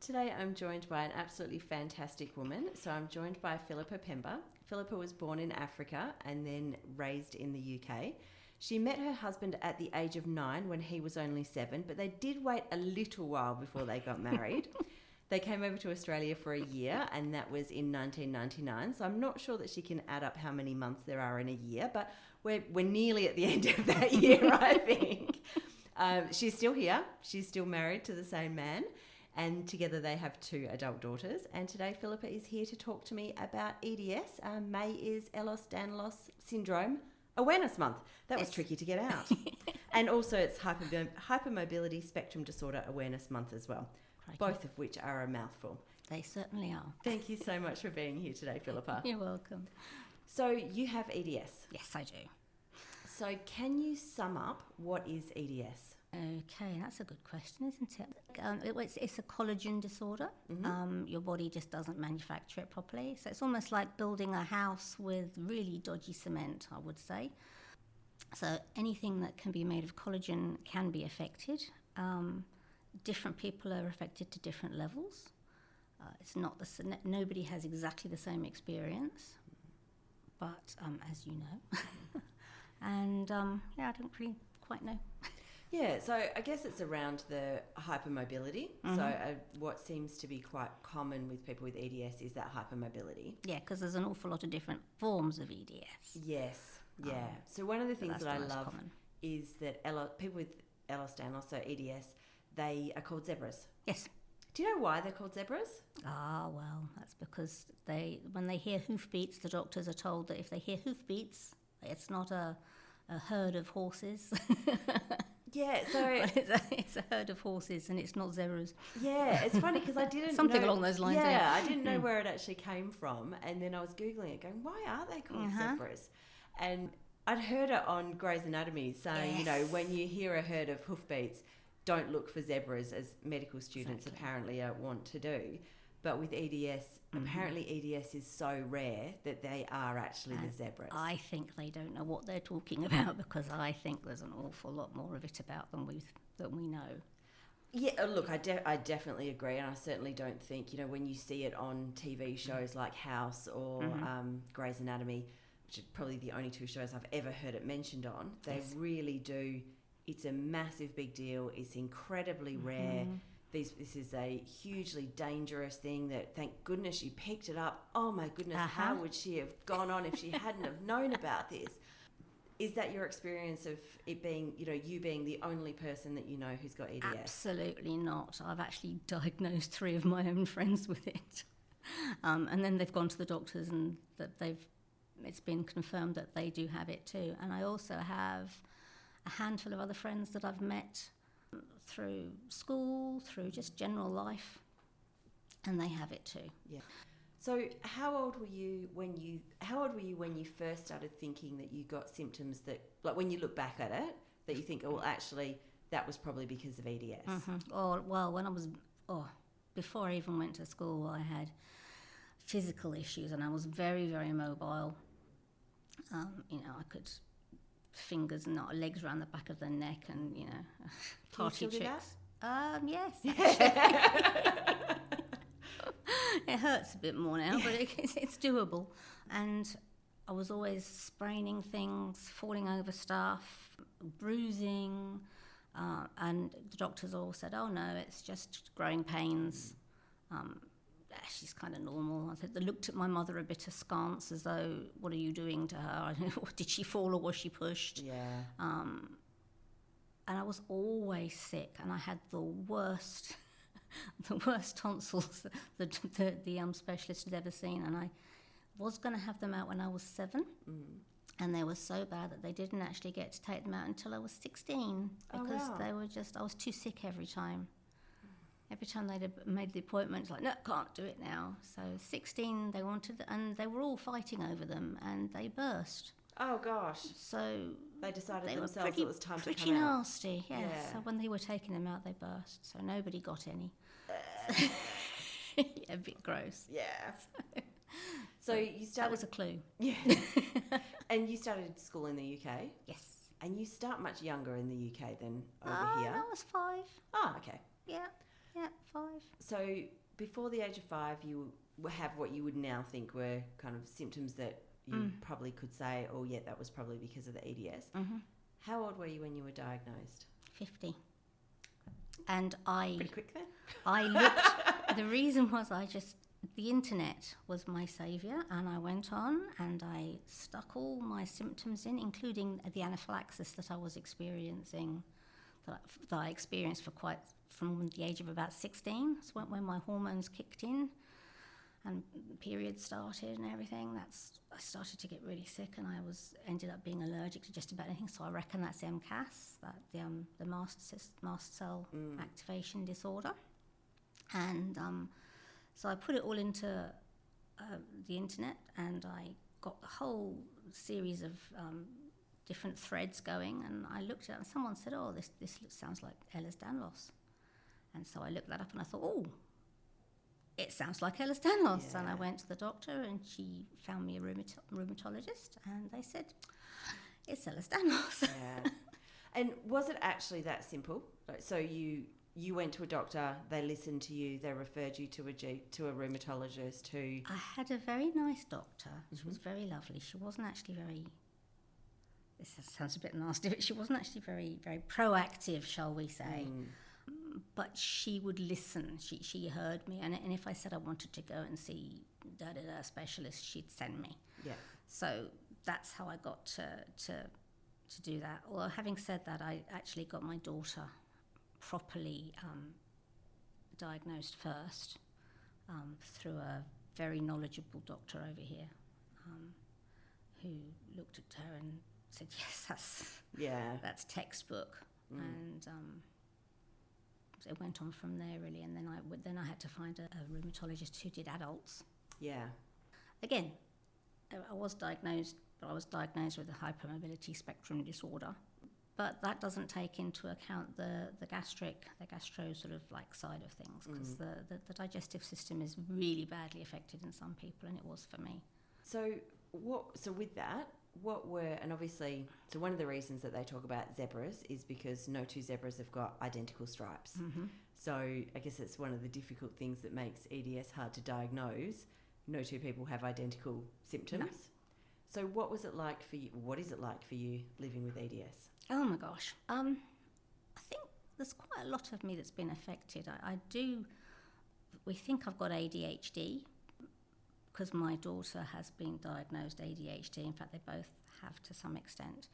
Today I'm joined by an absolutely fantastic woman. So I'm joined by Phillipa Pemba. Phillipa was born in Africa and then raised in the UK. She met her husband at the age of 9 when he was only 7, but they did wait a little while before they got married. They came over to Australia for a year, and that was in 1999. So I'm not sure that she can add up how many months there are in a year, but we're nearly at the end of that year, I think. She's still here. She's still married to the same man, and together they have 2 adult daughters. And today Phillipa is here to talk to me about EDS. May is Ehlers-Danlos Syndrome Awareness Month. That was tricky to get out. And also it's Hypermobility Spectrum Disorder Awareness Month as well. Both of which are a mouthful. They certainly are. Thank you so much for being here today, Phillipa. You're welcome. So you have EDS. Yes, I do. So can you sum up what is EDS? Okay, that's a good question, isn't it? It's a collagen disorder. Mm-hmm. Your body just doesn't manufacture it properly. So it's almost like building a house with really dodgy cement, I would say. So anything that can be made of collagen can be affected. Different people are affected to different levels. It's not nobody has exactly the same experience, but as you know, and I don't really quite know. Yeah, so I guess it's around the hypermobility. Mm-hmm. So what seems to be quite common with people with EDS is that hypermobility. Yeah, because there's an awful lot of different forms of EDS. Yes, yeah. So one of the things that I love common. is that people with Ehlers-Danlos, so EDS, they are called zebras. Yes. Do you know why they're called zebras? Well, that's because when they hear hoofbeats, the doctors are told that if they hear hoofbeats, it's not a herd of horses. Yeah, so it's a herd of horses, and it's not zebras. Yeah, it's funny because I didn't something know, along those lines. Yeah, I didn't know where it actually came from, and then I was googling it, going, "Why are they called zebras?" And I'd heard it on Grey's Anatomy saying, you know, when you hear a herd of hoofbeats, don't look for zebras, as medical students apparently want to do. But with EDS, apparently EDS is so rare that they are actually the zebras. I think they don't know what they're talking about, because I think there's an awful lot more of it about than we know. Yeah, look, I definitely agree, and I certainly don't think, you know, when you see it on TV shows like House or Grey's Anatomy, which are probably the only 2 shows I've ever heard it mentioned on, they really do. It's a massive big deal. It's incredibly rare. This is a hugely dangerous thing that, thank goodness you picked it up. Oh my goodness, how would she have gone on if she hadn't have known about this? Is that your experience of it being, you know, you being the only person that you know who's got EDS? Absolutely not. I've actually diagnosed 3 of my own friends with it. And then they've gone to the doctors, and that it's been confirmed that they do have it too. And I also have a handful of other friends that I've met through school, through just general life, and they have it too. Yeah. So how old were you when you first started thinking that you got symptoms that, like when you look back at it, that you think, oh, well, actually that was probably because of EDS? Before I even went to school, I had physical issues, and I was very, very mobile. I could fingers and legs around the back of the neck, and party tricks. Yes. It hurts a bit more now, but it's doable. And I was always spraining things, falling over stuff, bruising, and the doctors all said, "Oh no, it's just growing pains. She's kind of normal." I think they looked at my mother a bit askance, as though, "What are you doing to her? I don't know, did she fall or was she pushed?" Yeah. And I was always sick, and I had the worst tonsils that the specialist had ever seen. And I was going to have them out when I was 7, and they were so bad that they didn't actually get to take them out until I was 16, because they were I was too sick every time. Every time they'd made the appointment, it's like, "No, can't do it now." So 16, they wanted, and they were all fighting over them, and they burst. Oh gosh! So they decided they themselves it was time to come out. Pretty nasty, yes. Yeah. So when they were taking them out, they burst. So nobody got any. Yeah, a bit gross. Yeah. So you started. That was a clue. Yeah. And you started school in the UK. Yes. And you start much younger in the UK than over here. I was 5. Oh, okay. Yeah. Yeah, 5. So before the age of 5, you have what you would now think were kind of symptoms that you probably could say, oh yeah, that was probably because of the EDS. Mm-hmm. How old were you when you were diagnosed? 50. And Pretty quick then. I looked, the reason was the internet was my saviour, and I went on and I stuck all my symptoms in, including the anaphylaxis that I was experiencing, that I experienced from the age of about 16. So when my hormones kicked in and periods started and everything, I started to get really sick, and I ended up being allergic to just about anything. So I reckon that's MCAS, the mast cell activation disorder. And so I put it all into the internet, and I got a whole series of different threads going, and I looked at it and someone said, oh, this sounds like Ehlers-Danlos. And so I looked that up and I thought, oh, it sounds like Ehlers-Danlos. Yeah. And I went to the doctor, and she found me a rheumatologist, and they said, it's Ehlers-Danlos. Yeah. And was it actually that simple? So you went to a doctor, they listened to you, they referred you to a rheumatologist who... I had a very nice doctor. She was very lovely. She wasn't actually very... This sounds a bit nasty, but she wasn't actually very, very proactive, shall we say. But she would listen. She heard me, and if I said I wanted to go and see a specialist, she'd send me. Yeah. So that's how I got to do that. Although having said that, I actually got my daughter properly diagnosed first through a very knowledgeable doctor over here who looked at her and said, yes, that's textbook. And it went on from there really, and then I had to find a rheumatologist who did adults. Yeah. Again, I was diagnosed with a hypermobility spectrum disorder, but that doesn't take into account the gastro sort of like side of things, because the digestive system is really badly affected in some people, and it was for me. So with that, and obviously, so one of the reasons that they talk about zebras is because no two zebras have got identical stripes. Mm-hmm. So I guess it's one of the difficult things that makes EDS hard to diagnose. No two people have identical symptoms. No. So what was it like for you? What is it like for you living with EDS? Oh my gosh. I think there's quite a lot of me that's been affected. We think I've got ADHD, because my daughter has been diagnosed ADHD. In fact, they both have to some extent.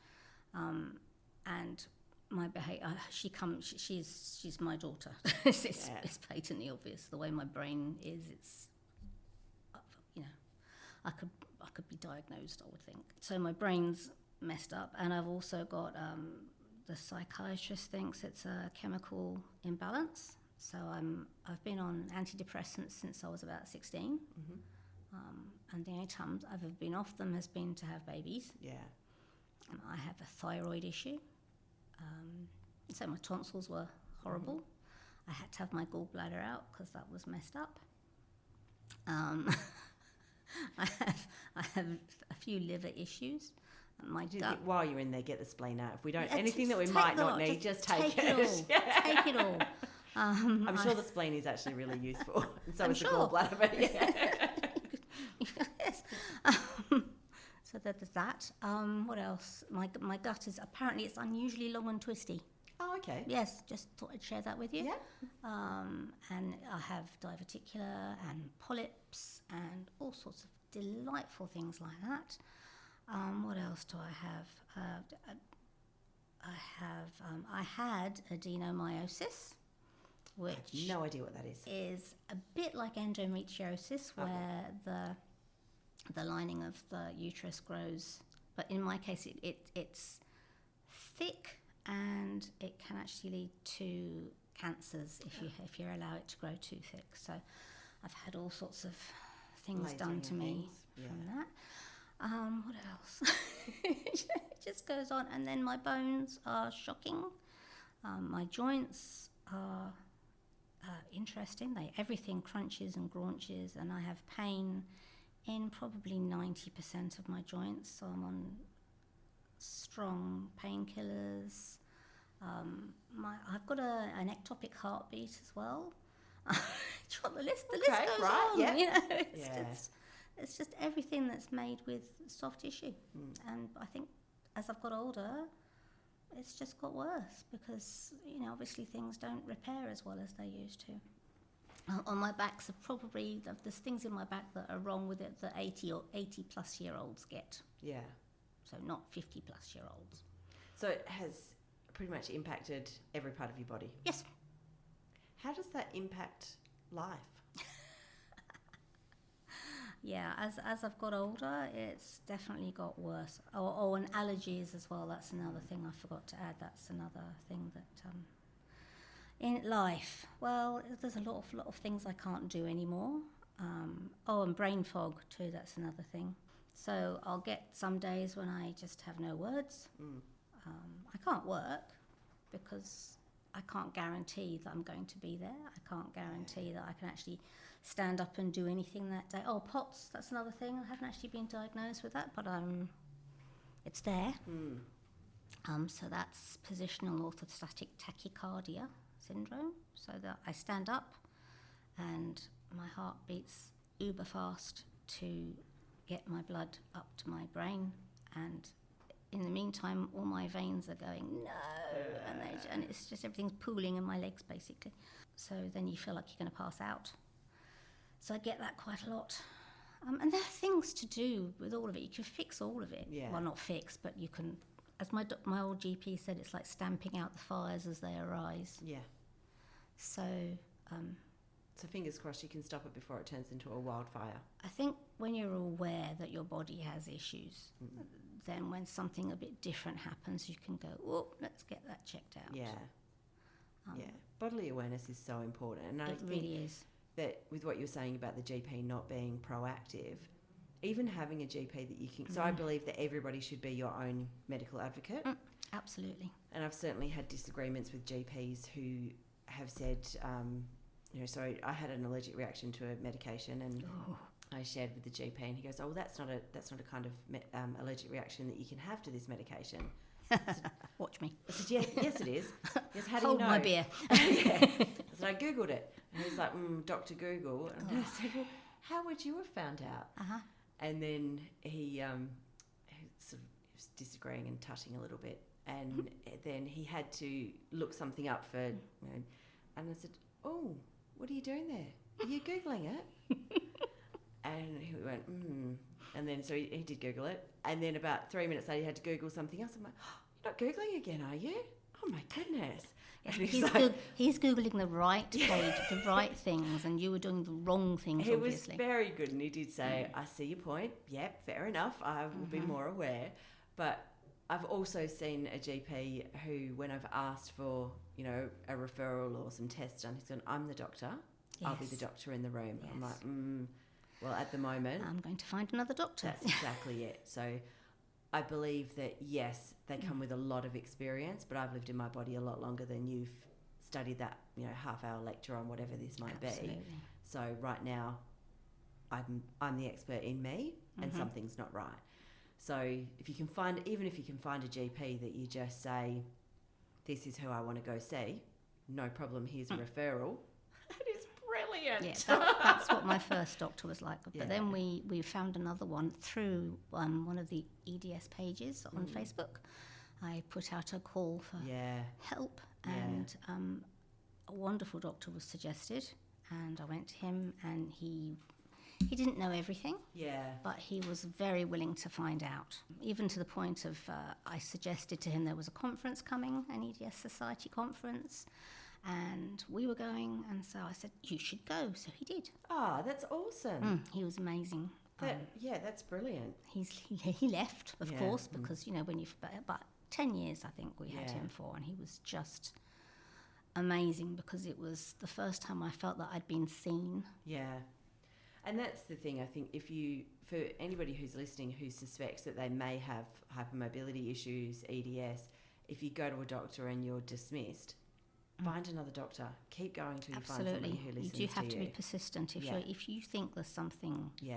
And my behaviour, she's my daughter. It's patently obvious. The way my brain is, it's, I could be diagnosed, I would think. So my brain's messed up, and I've also got, the psychiatrist thinks it's a chemical imbalance. So I've been on antidepressants since I was about 16. Mm-hmm. And the only times I've ever been off them has been to have babies. Yeah. And I have a thyroid issue. So my tonsils were horrible. Mm-hmm. I had to have my gallbladder out because that was messed up. I have a few liver issues. My gut. While you're in there, get the spleen out. If we don't, anything that we might not need, just take it. Take it all. I'm sure the spleen is actually really useful. And so is the gallbladder. But yes. So there's that. What else? My gut is apparently it's unusually long and twisty. Oh, okay. Yes, just thought I'd share that with you. Yeah. And I have diverticular and polyps and all sorts of delightful things like that. What else do I have? I had adenomyosis, which I have no idea what that is a bit like endometriosis, where the lining of the uterus grows, but in my case it's thick, and it can actually lead to cancers if you allow it to grow too thick. So I've had all sorts of things done to me from that. What else? It just goes on. And then my bones are shocking. My joints are interesting. Everything crunches and graunches, and I have pain in probably 90% of my joints. So I'm on strong painkillers. I've got an ectopic heartbeat as well. The list goes right, on. yep. You know, it's just everything that's made with soft tissue. And I think as I've got older, it's just got worse because, you know, obviously things don't repair as well as they used to. On my back, so probably there's things in my back that are wrong with it that 80 or 80 plus year olds get. Yeah. So not 50 plus year olds. So it has pretty much impacted every part of your body? Yes. How does that impact life? Yeah, as I've got older, it's definitely got worse. And allergies as well. That's another thing I forgot to add. That's another thing that in life. Well, there's a lot of things I can't do anymore. And brain fog too. That's another thing. So I'll get some days when I just have no words. I can't work because I can't guarantee that I'm going to be there. I can't guarantee that I can actually stand up and do anything that day. Oh, POTS, that's another thing. I haven't actually been diagnosed with that, but it's there. So that's positional orthostatic tachycardia syndrome. So that I stand up and my heart beats uber fast to get my blood up to my brain, and in the meantime all my veins are going and it's just everything's pooling in my legs basically. So then you feel like you're going to pass out. So I get that quite a lot. And there are things to do with all of it. You can fix all of it. Yeah. Well, not fix, but you can, as my old GP said, it's like stamping out the fires as they arise. Yeah. So So fingers crossed you can stop it before it turns into a wildfire. I think when you're aware that your body has issues, then when something a bit different happens, you can go, oh, let's get that checked out. Yeah. Bodily awareness is so important. And I think really is. That with what you're saying about the GP not being proactive, even having a GP that you can... So I believe that everybody should be your own medical advocate. Absolutely. And I've certainly had disagreements with GPs who have said, so I had an allergic reaction to a medication and I shared with the GP and he goes, oh, well, that's not a kind of allergic reaction that you can have to this medication. Said, watch me. I said, yes, it is. Yes, how do Hold you know? my beer. I said, I Googled it. And he's like, Dr. Google. And I said, well, how would you have found out? And then he sort of was disagreeing and tutting a little bit. And then he had to look something up for, and I said, oh, what are you doing there? Are you Googling it? And he went, And then so he did Google it. And then about 3 minutes later, he had to Google something else. I'm like, you're not Googling again, are you? Oh, my goodness. He's Googling the right page, the right things, and you were doing the wrong things, obviously. He was very good, and he did say, I see your point. Yep, fair enough. I will be more aware. But I've also seen a GP who, when I've asked for, a referral or some tests done, he's gone, I'm the doctor. Yes. I'll be the doctor in the room. Yes. I'm like, well, at the moment... I'm going to find another doctor. That's exactly it. So I believe that, yes, they come with a lot of experience, but I've lived in my body a lot longer than you've studied that, half-hour lecture on whatever this might be. So right now, I'm the expert in me, and something's not right. So if you can find a GP that you just say, this is who I want to go see, no problem, here's a referral. That is brilliant. Yeah, that's what my first doctor was like. But then we found another one through one of the EDS pages on Facebook. I put out a call for help, and a wonderful doctor was suggested, and I went to him, and he didn't know everything, but he was very willing to find out, even to the point of I suggested to him there was a conference coming, an EDS Society conference, and we were going, and so I said, you should go. So he did. Ah, that's awesome. He was amazing. That's brilliant. He left, of course, because, when you've... But 10 years, I think, we had him for, and he was just amazing because it was the first time I felt that I'd been seen. Yeah. And that's the thing, I think, for anybody who's listening who suspects that they may have hypermobility issues, EDS, if you go to a doctor and you're dismissed, find another doctor. Keep going till you find somebody who listens to you. You do have to be persistent if you think there's something... Yeah.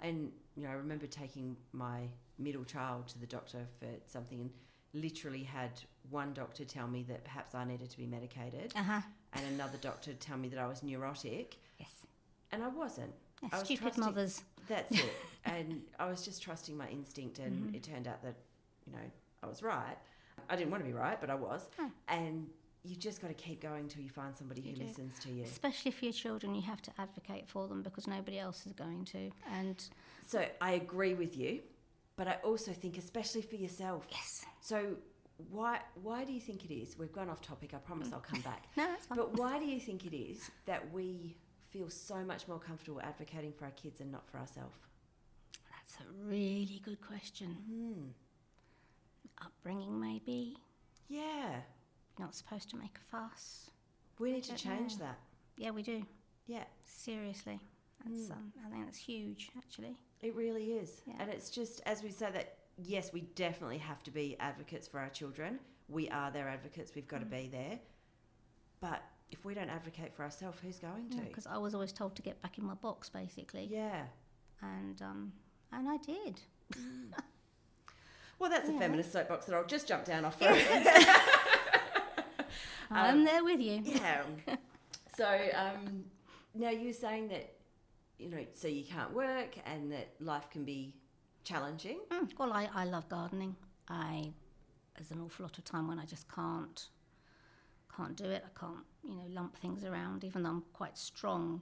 And, I remember taking my middle child to the doctor for something, and literally had one doctor tell me that perhaps I needed to be medicated, Uh-huh. and another doctor tell me that I was neurotic. Yes. And I wasn't. Yeah, I was stupid mothers. That's it. And I was just trusting my instinct, and it turned out that, I was right. I didn't want to be right, but I was. Oh. And you just got to keep going till you find somebody who do. listens to you. Especially for your children, you have to advocate for them because nobody else is going to. And So I agree with you, but I also think, especially for yourself. yes. So why do you think it is? We've gone off topic. I promise I'll come back. No, that's fine. But why do you think it is that we feel so much more comfortable advocating for our kids and not for ourselves? That's a really good question. Upbringing, maybe. Yeah. Not supposed to make a fuss. We need to don't change know. that. Yeah, we do. Yeah. Seriously. That's, I think that's huge, actually. It really is. Yeah. And it's just, as we say that, yes, we definitely have to be advocates for our children. We are their advocates. We've got to be there. But if we don't advocate for ourselves, who's going to? Because I was always told to get back in my box, basically. Yeah. And I did. Well, that's a feminist soapbox that I'll just jump down off first. I'm there with you. Yeah. So now you were saying that, so you can't work and that life can be challenging. Well, I love gardening. There's an awful lot of time when I just can't do it. I can't, lump things around, even though I'm quite strong,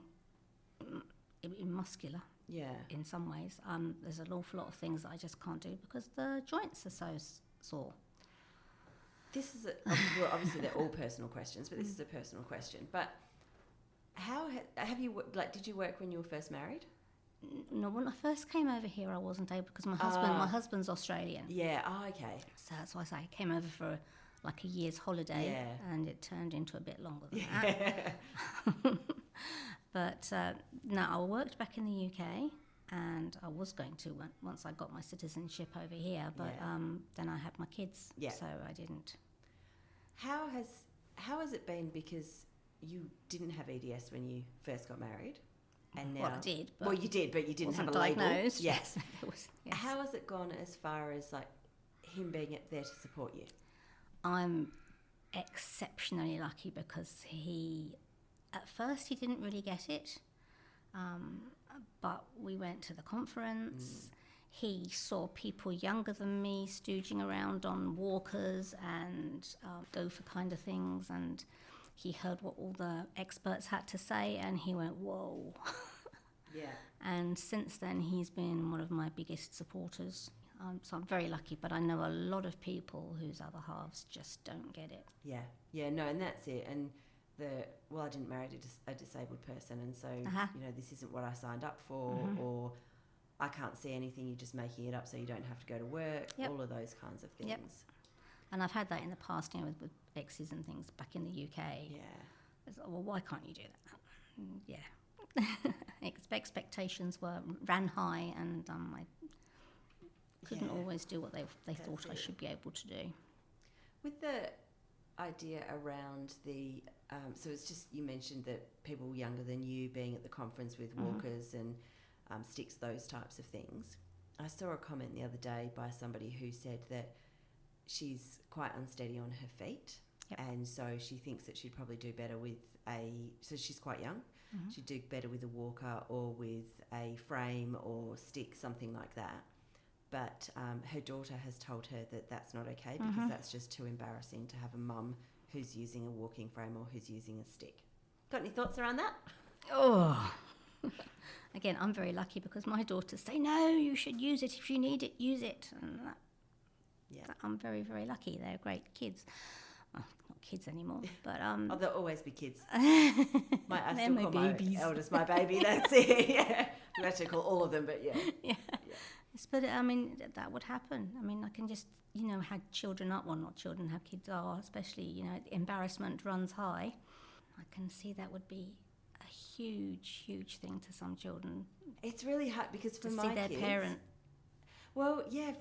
muscular. Yeah. In some ways, there's an awful lot of things that I just can't do because the joints are so sore. This is well, obviously they're all personal questions, but this is a personal question. But how have you did you work when you were first married? No, when I first came over here, I wasn't able because my husband's Australian. Yeah. Oh, okay. So that's why I say I came over for a year's holiday, and it turned into a bit longer than that. But no, I worked back in the UK, and I was going to once I got my citizenship over here, but then I had my kids, so I didn't. How has it been, because you didn't have EDS when you first got married, and now I did. But you did, but you didn't have a diagnosed. label. Yes. Yes. How has it gone as far as him being there to support you? I'm exceptionally lucky because at first he didn't really get it, but we went to the conference. He saw people younger than me stooging around on walkers and gopher kind of things, and he heard what all the experts had to say, and he went, whoa. Yeah. And since then he's been one of my biggest supporters. So I'm very lucky, but I know a lot of people whose other halves just don't get it. Yeah, no, and that's it. And I didn't marry a disabled person, and so this isn't what I signed up for, or I can't see anything. You're just making it up so you don't have to go to work. All of those kinds of things. Yep. And I've had that in the past, with exes and things back in the UK. Yeah. It's like, well, why can't you do that? Yeah. Expectations ran high, and I couldn't always do what they thought I should be able to do. With the idea around the, so it's just, you mentioned that people younger than you being at the conference with walkers and sticks, those types of things. I saw a comment the other day by somebody who said that she's quite unsteady on her feet, and so she thinks that she'd probably do better with so she's quite young, she'd do better with a walker or with a frame or stick, something like that. But her daughter has told her that that's not okay because that's just too embarrassing to have a mum who's using a walking frame or who's using a stick. Got any thoughts around that? Oh. Again, I'm very lucky because my daughters say, no, you should use it. If you need it, use it. And I'm very, very lucky. They're great kids. Well, not kids anymore, but... there'll always be kids. I still call my eldest my baby, that's it. Yeah. We actually call all of them, but yeah. But that would happen. I can just, how children are, well, not children, how kids are, especially, embarrassment runs high. I can see that would be a huge, huge thing to some children. It's really hard because for my kids... to see their parent... Well, yeah,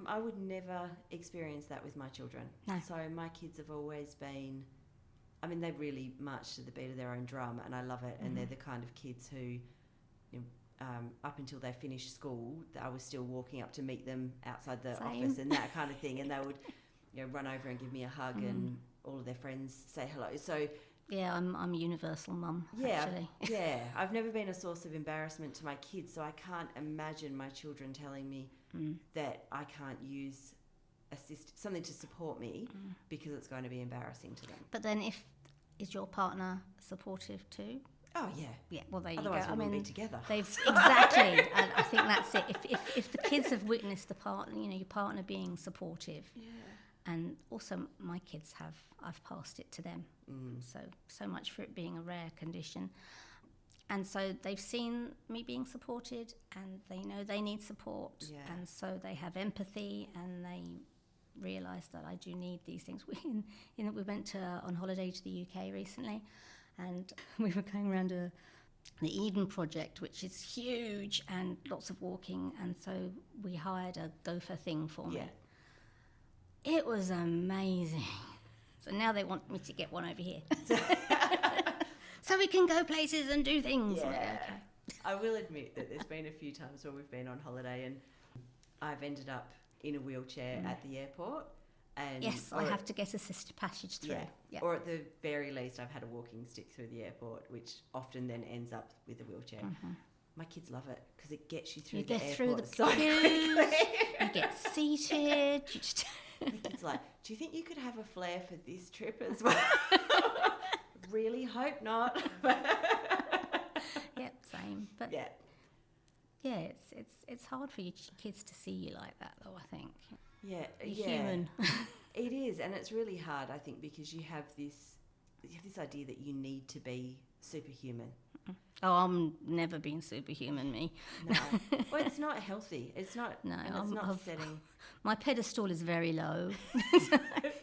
I would never experience that with my children. No. So my kids have always been, they really march to the beat of their own drum, and I love it. And they're the kind of kids who, up until they finished school, I was still walking up to meet them outside the office and that kind of thing. And they would run over and give me a hug, and all of their friends say hello. So yeah, I'm a universal mum. yeah, actually. yeah. I've never been a source of embarrassment to my kids, so I can't imagine my children telling me that I can't use something to support me because it's going to be embarrassing to them. But then, is your partner supportive too? Oh yeah, yeah. Well, there Otherwise you go. we wouldn't be together. Exactly. And I think that's it. If the kids have witnessed your partner being supportive, and also my kids have, I've passed it to them. So much for it being a rare condition. And so they've seen me being supported, and they know they need support, and so they have empathy, and they realise that I do need these things. We went on holiday to the UK recently, and we were going around the Eden Project, which is huge and lots of walking, and so we hired a gopher thing for me. It was amazing. So now they want me to get one over here. So we can go places and do things. Yeah. Okay. I will admit that there's been a few times where we've been on holiday and I've ended up in a wheelchair at the airport. And yes, I have to get assisted passage through. Yeah. Or at the very least, I've had a walking stick through the airport, which often then ends up with a wheelchair. My kids love it because it gets you through the airport through the so quickly. You get seated. You just the kid's like, do you think you could have a flare for this trip as well? Really hope not. Yep, same. But yeah, it's hard for your kids to see you like that, though. I think. Yeah, You're human. It is, and it's really hard, I think, because you have this idea that you need to be superhuman. Oh, I'm never been superhuman, me. No, well, it's not healthy. It's not. No, and it's not setting. My pedestal is very low.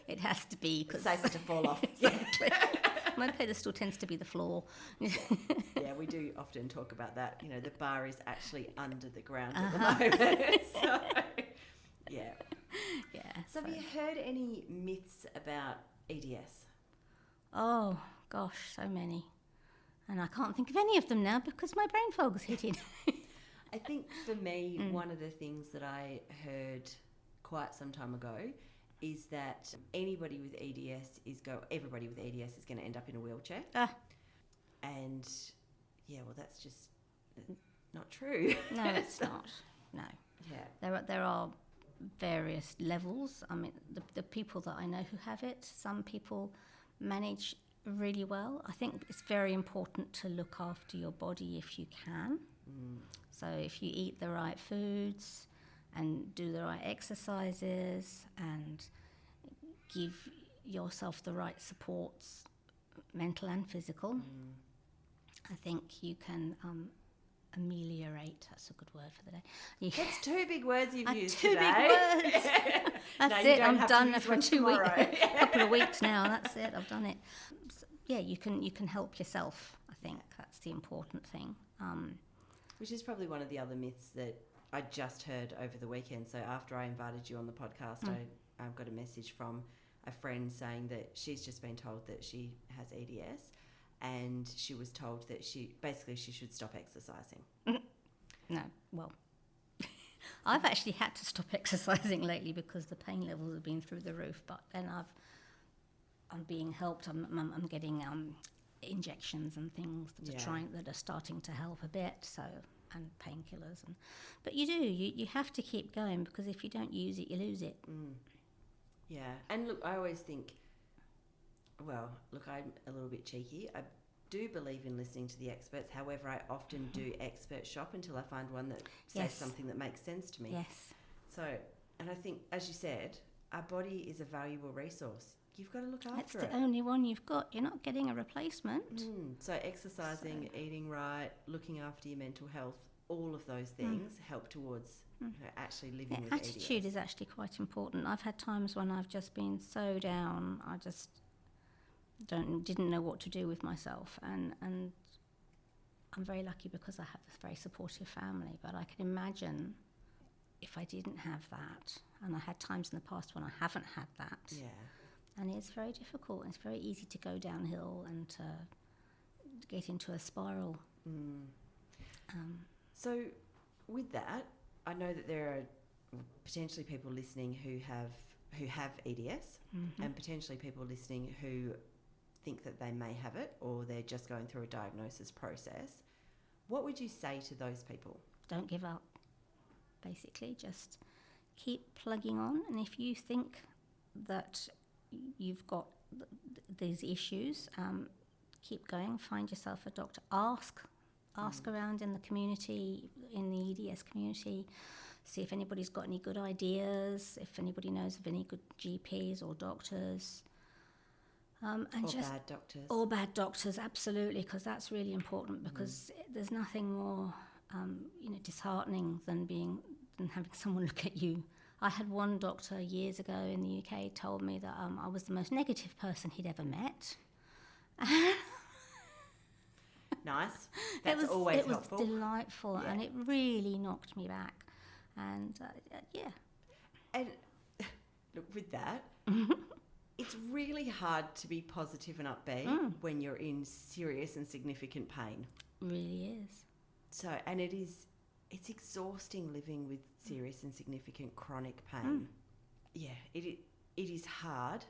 It has to be because it's safer to fall off. Exactly. My pedestal tends to be the floor. Yeah, we do often talk about that. The bar is actually under the ground at the moment. So, yeah. Yeah. So have you heard any myths about EDS? Oh, gosh, so many. And I can't think of any of them now because my brain fog's hitting. I think for me, one of the things that I heard quite some time ago is that everybody with EDS is going to end up in a wheelchair. And yeah, well, that's just not true. No, it's not. No. Yeah. There are various levels. I mean, the people that I know who have it, some people manage really well. I think it's very important to look after your body if you can. So if you eat the right foods and do the right exercises and give yourself the right supports, mental and physical, I think you can ameliorate. That's a good word for the day. That's two big words you've used two today. Big words. That's it. I'm done for 2 weeks. A couple of weeks now. That's it. I've done it. So, yeah, you can help yourself. I think that's the important thing. Which is probably one of the other myths that I just heard over the weekend. So after I invited you on the podcast, I got a message from a friend saying that she's just been told that she has EDS, and she was told that she should stop exercising. No, well, I've actually had to stop exercising lately because the pain levels have been through the roof. But then I'm being helped. I'm getting injections and things that are starting to help a bit. So, and painkillers, but you have to keep going because if you don't use it, you lose it. Yeah, and look, I always think, well, look, I'm a little bit cheeky. I do believe in listening to the experts. However, I often do expert shop until I find one that says something that makes sense to me. Yes. So, and I think, as you said, our body is a valuable resource. You've got to look after it. It's the only one you've got. You're not getting a replacement. So exercising, eating right, looking after your mental health, all of those things help towards actually living with attitude EDS. is actually quite important. I've had times when I've just been so down, I just didn't know what to do with myself, and I'm very lucky because I have this very supportive family. But I can imagine if I didn't have that, and I had times in the past when I haven't had that. Yeah. And it's very difficult. It's very easy to go downhill and to get into a spiral. So with that, I know that there are potentially people listening who have who have EDS and potentially people listening who think that they may have it or they're just going through a diagnosis process, what would you say to those people? Don't give up. Basically, just keep plugging on. And if you think that you've got these issues, keep going. Find yourself a doctor. Ask around in the community, in the EDS community. See if anybody's got any good ideas, if anybody knows of any good GPs or doctors. Bad doctors. Or bad doctors, absolutely, because that's really important, because there's nothing more disheartening than having someone look at you. I had one doctor years ago in the UK told me that I was the most negative person he'd ever met. Nice. That's always helpful. It was delightful, and it really knocked me back. And And look, with that, it's really hard to be positive and upbeat when you're in serious and significant pain. Really is. So, and it's exhausting living with serious and significant chronic pain. Yeah, it is hard,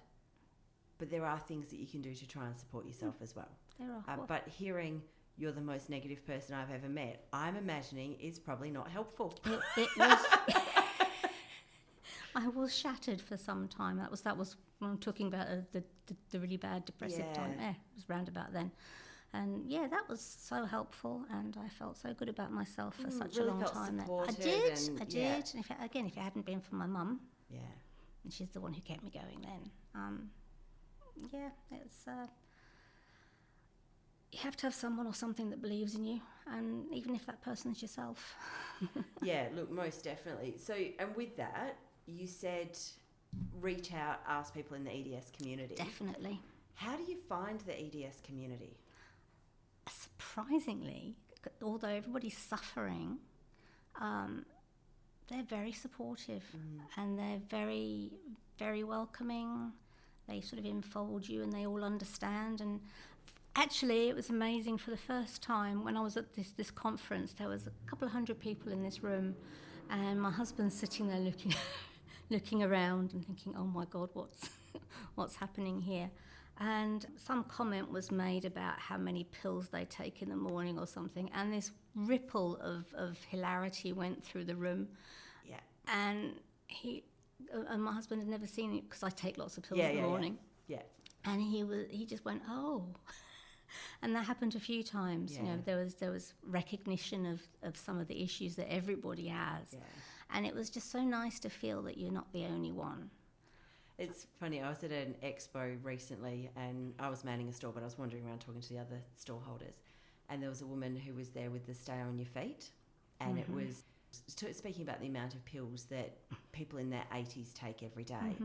but there are things that you can do to try and support yourself as well. There are. But hearing you're the most negative person I've ever met, I'm imagining is probably not helpful. It was. I was shattered for some time. That was when I'm talking about the really bad depressive time. It was round about then. And that was so helpful, and I felt so good about myself for such really a long felt time. I supported did. And if it hadn't been for my mum, and she's the one who kept me going then, it's... you have to have someone or something that believes in you, and even if that person's yourself. Yeah, look, most definitely. So, and with that, you said reach out, ask people in the EDS community. Definitely. How do you find the EDS community? Surprisingly, although everybody's suffering, they're very supportive and they're very, very welcoming. They sort of enfold you and they all understand. And actually, it was amazing. For the first time, when I was at this conference, there was a couple of hundred people in this room, and my husband's sitting there looking around and thinking, "Oh my God, what's happening here?" And some comment was made about how many pills they take in the morning or something, and this ripple of hilarity went through the room. Yeah. And my husband had never seen it because I take lots of pills in the morning. Yeah. And he just went, "Oh." And that happened a few times. Yeah. You know, there was recognition of some of the issues that everybody has. Yeah. And it was just so nice to feel that you're not the only one. It's funny, I was at an expo recently and I was manning a store, but I was wandering around talking to the other store holders, and there was a woman who was there with the Stay On Your Feet, and it was speaking about the amount of pills that people in their 80s take every day.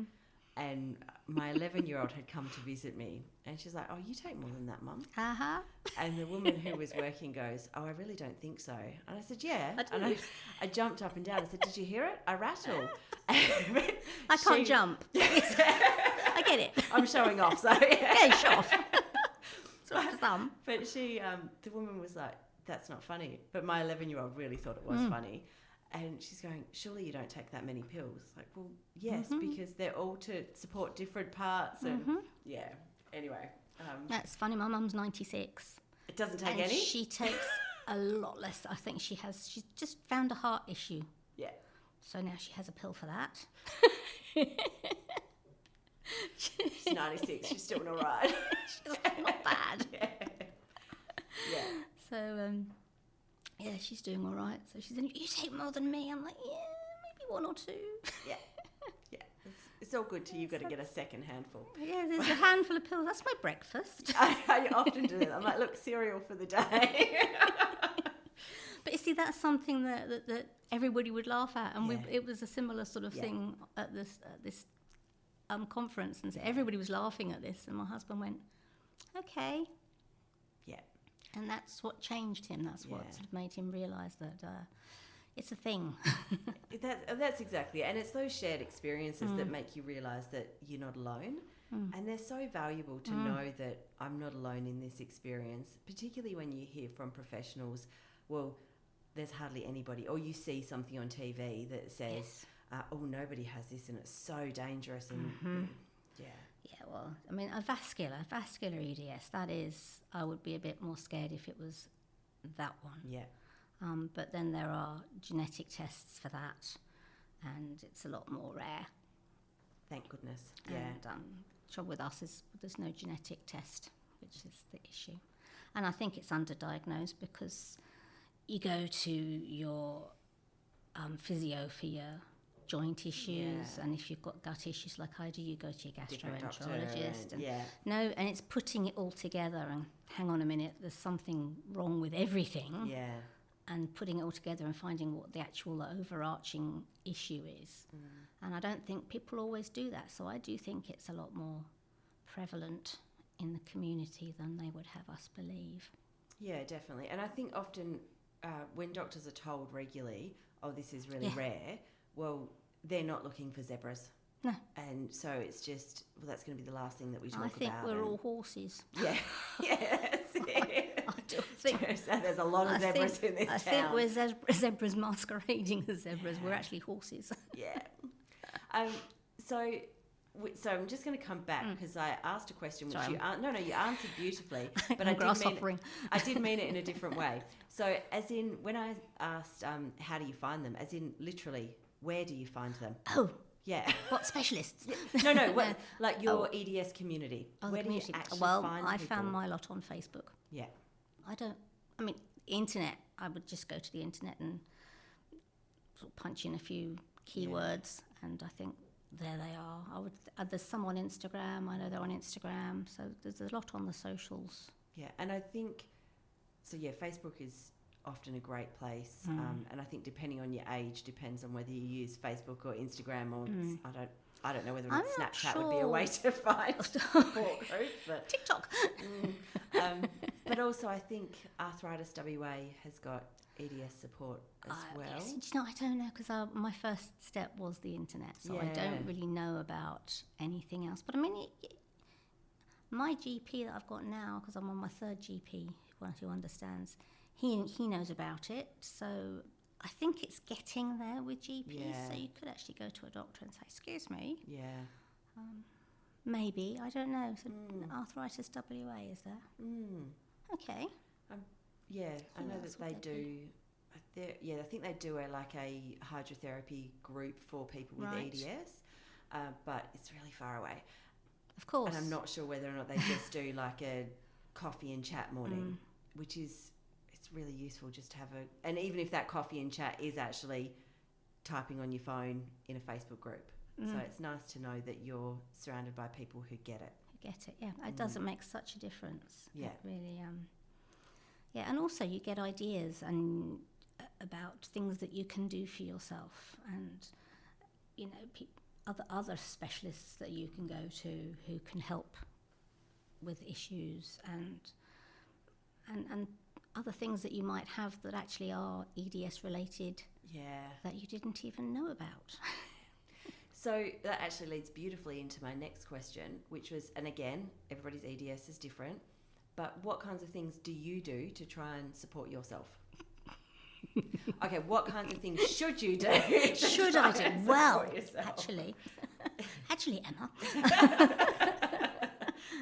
And my 11-year-old had come to visit me, and she's like, "Oh, you take more than that, Mum." And the woman who was working goes, "Oh, I really don't think so." And I said, "Yeah." And I jumped up and down. I said, "Did you hear it? I rattle." I can't jump. I get it. I'm showing off, so yeah, show off. But she, the woman was like, "That's not funny." But my 11-year-old really thought it was funny. And she's going, "Surely you don't take that many pills?" Like, well, yes, because they're all to support different parts. And yeah, anyway. That's funny. My mum's 96. It doesn't take any? She takes a lot less. I think she's just found a heart issue. Yeah. So now she has a pill for that. She's 96. She's doing all right. She's not bad. Yeah. So, yeah, she's doing all right. So she's in, "You take more than me." I'm like, "Yeah, maybe one or two." Yeah. Yeah. It's all good till you've got to get a second handful. Yeah, there's a handful of pills. That's my breakfast. I often do that. I'm like, "Look, cereal for the day." But you see, that's something that everybody would laugh at. And it was a similar sort of thing at this conference. And so everybody was laughing at this. And my husband went, "Okay." Yeah. And that's what changed him. That's what sort of made him realise that it's a thing. That's exactly it. And it's those shared experiences that make you realise that you're not alone. And they're so valuable to know that I'm not alone in this experience, particularly when you hear from professionals, well, there's hardly anybody, or you see something on TV that says, nobody has this and it's so dangerous. And yeah. Yeah, well, I mean, a vascular EDS, that is, I would be a bit more scared if it was that one. Yeah. But then there are genetic tests for that, and it's a lot more rare. Thank goodness. Yeah. And trouble with us is there's no genetic test, which is the issue. And I think it's underdiagnosed because you go to your physio for your joint issues, and if you've got gut issues like I do, you go to your gastroenterologist. And it's putting it all together and hang on a minute, there's something wrong with everything. Yeah. And putting it all together and finding what the actual overarching issue is. And I don't think people always do that. So I do think it's a lot more prevalent in the community than they would have us believe. Yeah, definitely. And I think often when doctors are told regularly, oh, this is really rare, well, they're not looking for zebras. No. And so it's just, well, that's going to be the last thing that we talk about. I think we're all horses. Yeah. That's it. I do think. So there's a lot of zebras in this town. I think we're zebras masquerading as zebras. We're actually horses. Yeah. So I'm just going to come back because I asked a question which you answered beautifully, but I did mean it in a different way. So as in when I asked how do you find them, as in literally where do you find them? Oh. Yeah. What specialists? No. What, like your EDS community. Where do you actually find I people? found my lot on Facebook. Yeah. Internet, I would just go to the internet and sort of punch in a few keywords, and I think there they are. There's some on Instagram. I know they're on Instagram. So there's a lot on the socials. Yeah, and I think, Facebook is often a great place. And I think depending on your age, depends on whether you use Facebook or Instagram or I don't know whether Snapchat would be a way to find support groups, but TikTok. But also I think Arthritis WA has got EDS support as well. Yes. I don't know because my first step was the internet, so I don't really know about anything else. But I mean, my GP that I've got now, because I'm on my third GP, one who understands, he knows about it. So I think it's getting there with GPs. So you could actually go to a doctor and say, "Excuse me." Yeah. Maybe, I don't know. So Arthritis WA is there? Okay. I know that they do. I think they do a hydrotherapy group for people with EDS, but it's really far away. Of course. And I'm not sure whether or not they just do like a coffee and chat morning, which is, it's really useful just to have and even if that coffee and chat is actually typing on your phone in a Facebook group. So it's nice to know that you're surrounded by people who get it. It doesn't make such a difference. Yeah. It really, and also you get ideas and about things that you can do for yourself, and other specialists that you can go to who can help with issues and other things that you might have that actually are EDS related. That you didn't even know about. So that actually leads beautifully into my next question, which was, and again, everybody's EDS is different, but what kinds of things do you do to try and support yourself? Okay, what kinds of things should you do? Should I do? Well, actually, Emma,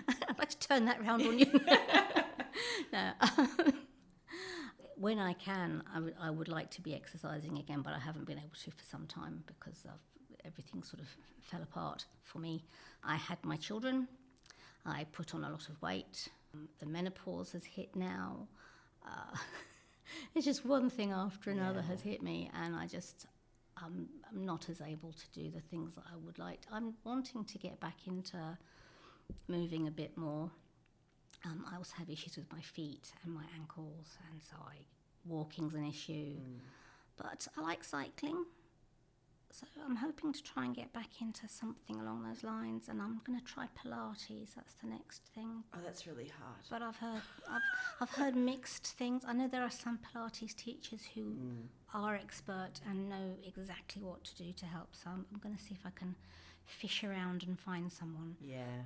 I'd like to turn that round on you. No. When I can, I would like to be exercising again, but I haven't been able to for some time because everything sort of fell apart for me. I had my children. I put on a lot of weight. The menopause has hit now. It's just one thing after another has hit me, and I'm not as able to do the things that I would like. I'm wanting to get back into moving a bit more. I also have issues with my feet and my ankles, and so walking's an issue. But I like cycling, so I'm hoping to try and get back into something along those lines. And I'm going to try Pilates. That's the next thing. Oh, that's really hard. But I've heard mixed things. I know there are some Pilates teachers who are expert and know exactly what to do to help. So I'm going to see if I can fish around and find someone. Yeah.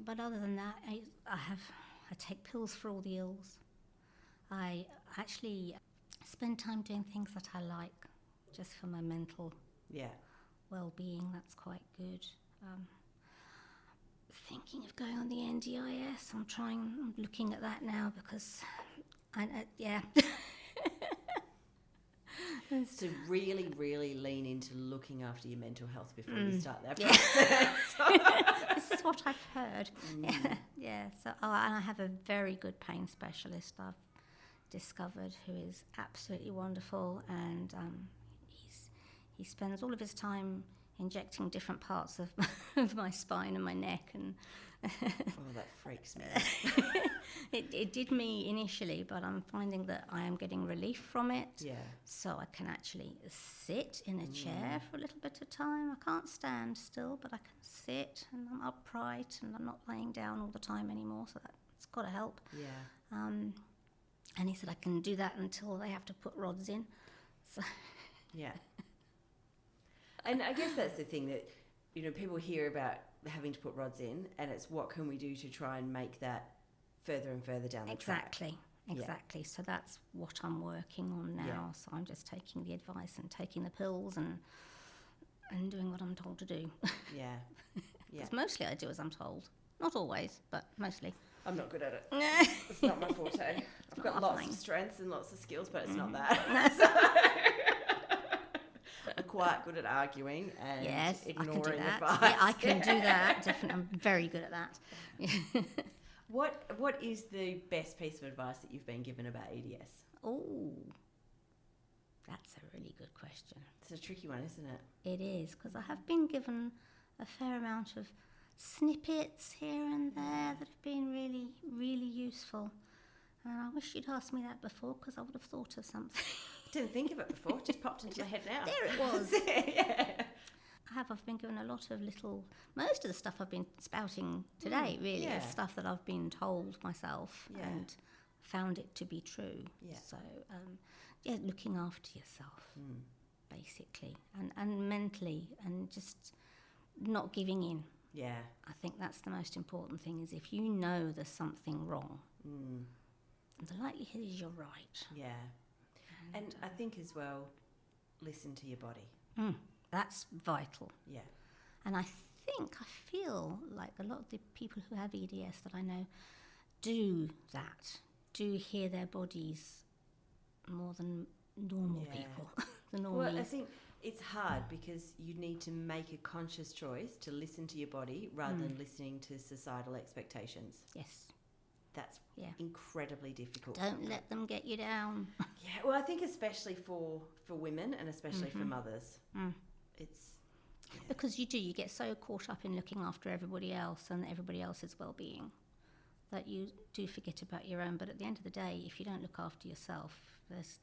But other than that, I take pills for all the ills. I actually spend time doing things that I like, just for my mental well-being. That's quite good. Thinking of going on the NDIS. I'm looking at that now because, yeah. So really, really lean into looking after your mental health before you start that process. This is what I've heard. Yeah. So, and I have a very good pain specialist I've discovered who is absolutely wonderful, and he spends all of his time injecting different parts of my spine and my neck, and oh, that freaks me. It did me initially, but I'm finding that I am getting relief from it. Yeah. So I can actually sit in a chair for a little bit of time. I can't stand still, but I can sit, and I'm upright, and I'm not laying down all the time anymore. So that's got to help. Yeah. And he said I can do that until they have to put rods in. So yeah. And I guess that's the thing that, people hear about having to put rods in, and it's what can we do to try and make that further and further down the track. Exactly. So that's what I'm working on now. Yeah. So I'm just taking the advice and taking the pills and doing what I'm told to do. Yeah. Yeah. Because mostly I do as I'm told. Not always, but mostly. I'm not good at it. It's not my forte. I've got lots of strengths and lots of skills, but it's not that. I'm quite good at arguing and ignoring advice. Yeah, I can do that. Definitely, I'm very good at that. What is the best piece of advice that you've been given about EDS? Oh, that's a really good question. It's a tricky one, isn't it? It is, because I have been given a fair amount of snippets here and there that have been really, really useful. And I wish you'd asked me that before, because I would have thought of something. Didn't think of it before. It just popped into my head now. There it was. Yeah. I've been given a lot of most of the stuff I've been spouting today really is stuff that I've been told myself and found it to be true. Yeah. So, looking after yourself, basically, and mentally, and just not giving in. Yeah. I think that's the most important thing, is if you know there's something wrong, the likelihood is you're right. Yeah. And I think as well, listen to your body. That's vital. Yeah. And I feel like a lot of the people who have EDS that I know do hear their bodies more than normal people. Well, I think it's hard because you need to make a conscious choice to listen to your body rather than listening to societal expectations. Yes. That's incredibly difficult. Don't let them get you down. Yeah, well, I think especially for women and especially for mothers. It's... Yeah. Because you get so caught up in looking after everybody else and everybody else's well-being that you do forget about your own. But at the end of the day, if you don't look after yourself, there's,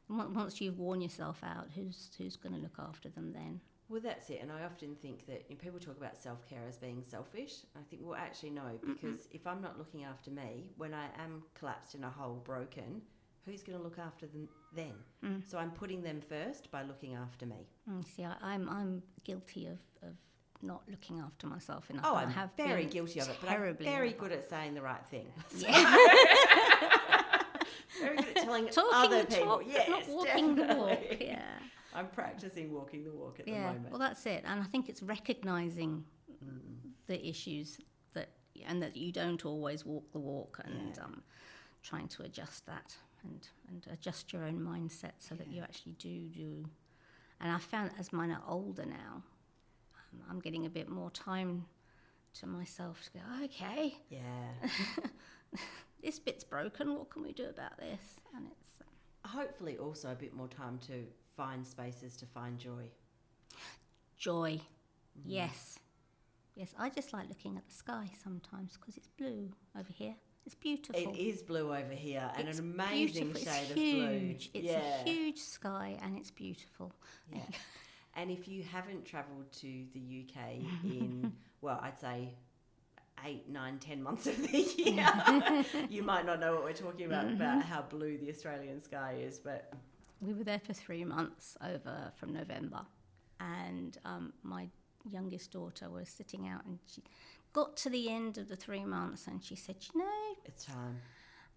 once you've worn yourself out, who's going to look after them then? Well, that's it. And I often think that people talk about self-care as being selfish. I think, well, actually, no, because if I'm not looking after me, when I am collapsed in a hole, broken, who's going to look after them then? So I'm putting them first by looking after me. See, I'm guilty of not looking after myself enough. Oh, I'm very guilty of it, but I'm very good at saying the right thing. Yeah. Very good at telling Talking other the people. talk, Yes, not walking definitely. the walk. Yeah. I'm practicing walking the walk at the moment. Well, that's it. And I think it's recognising the issues that you don't always walk the walk, and trying to adjust that and adjust your own mindset so that you actually do. And I found as mine are older now, I'm getting a bit more time to myself to go, okay. Yeah. This bit's broken. What can we do about this? And it's hopefully also a bit more time to find spaces to find joy. Joy, yes. I just like looking at the sky sometimes because it's blue over here. It's beautiful. It is blue over here, and it's an amazing beautiful. shade It's of huge. blue. It's a huge sky, and it's beautiful. Yeah. And if you haven't travelled to the UK in, well, I'd say 8, 9, 10 months of the year, you might not know what we're talking about how blue the Australian sky is. But we were there for 3 months over from November, and my youngest daughter was sitting out, and she got to the end of the 3 months, and she said, it's time.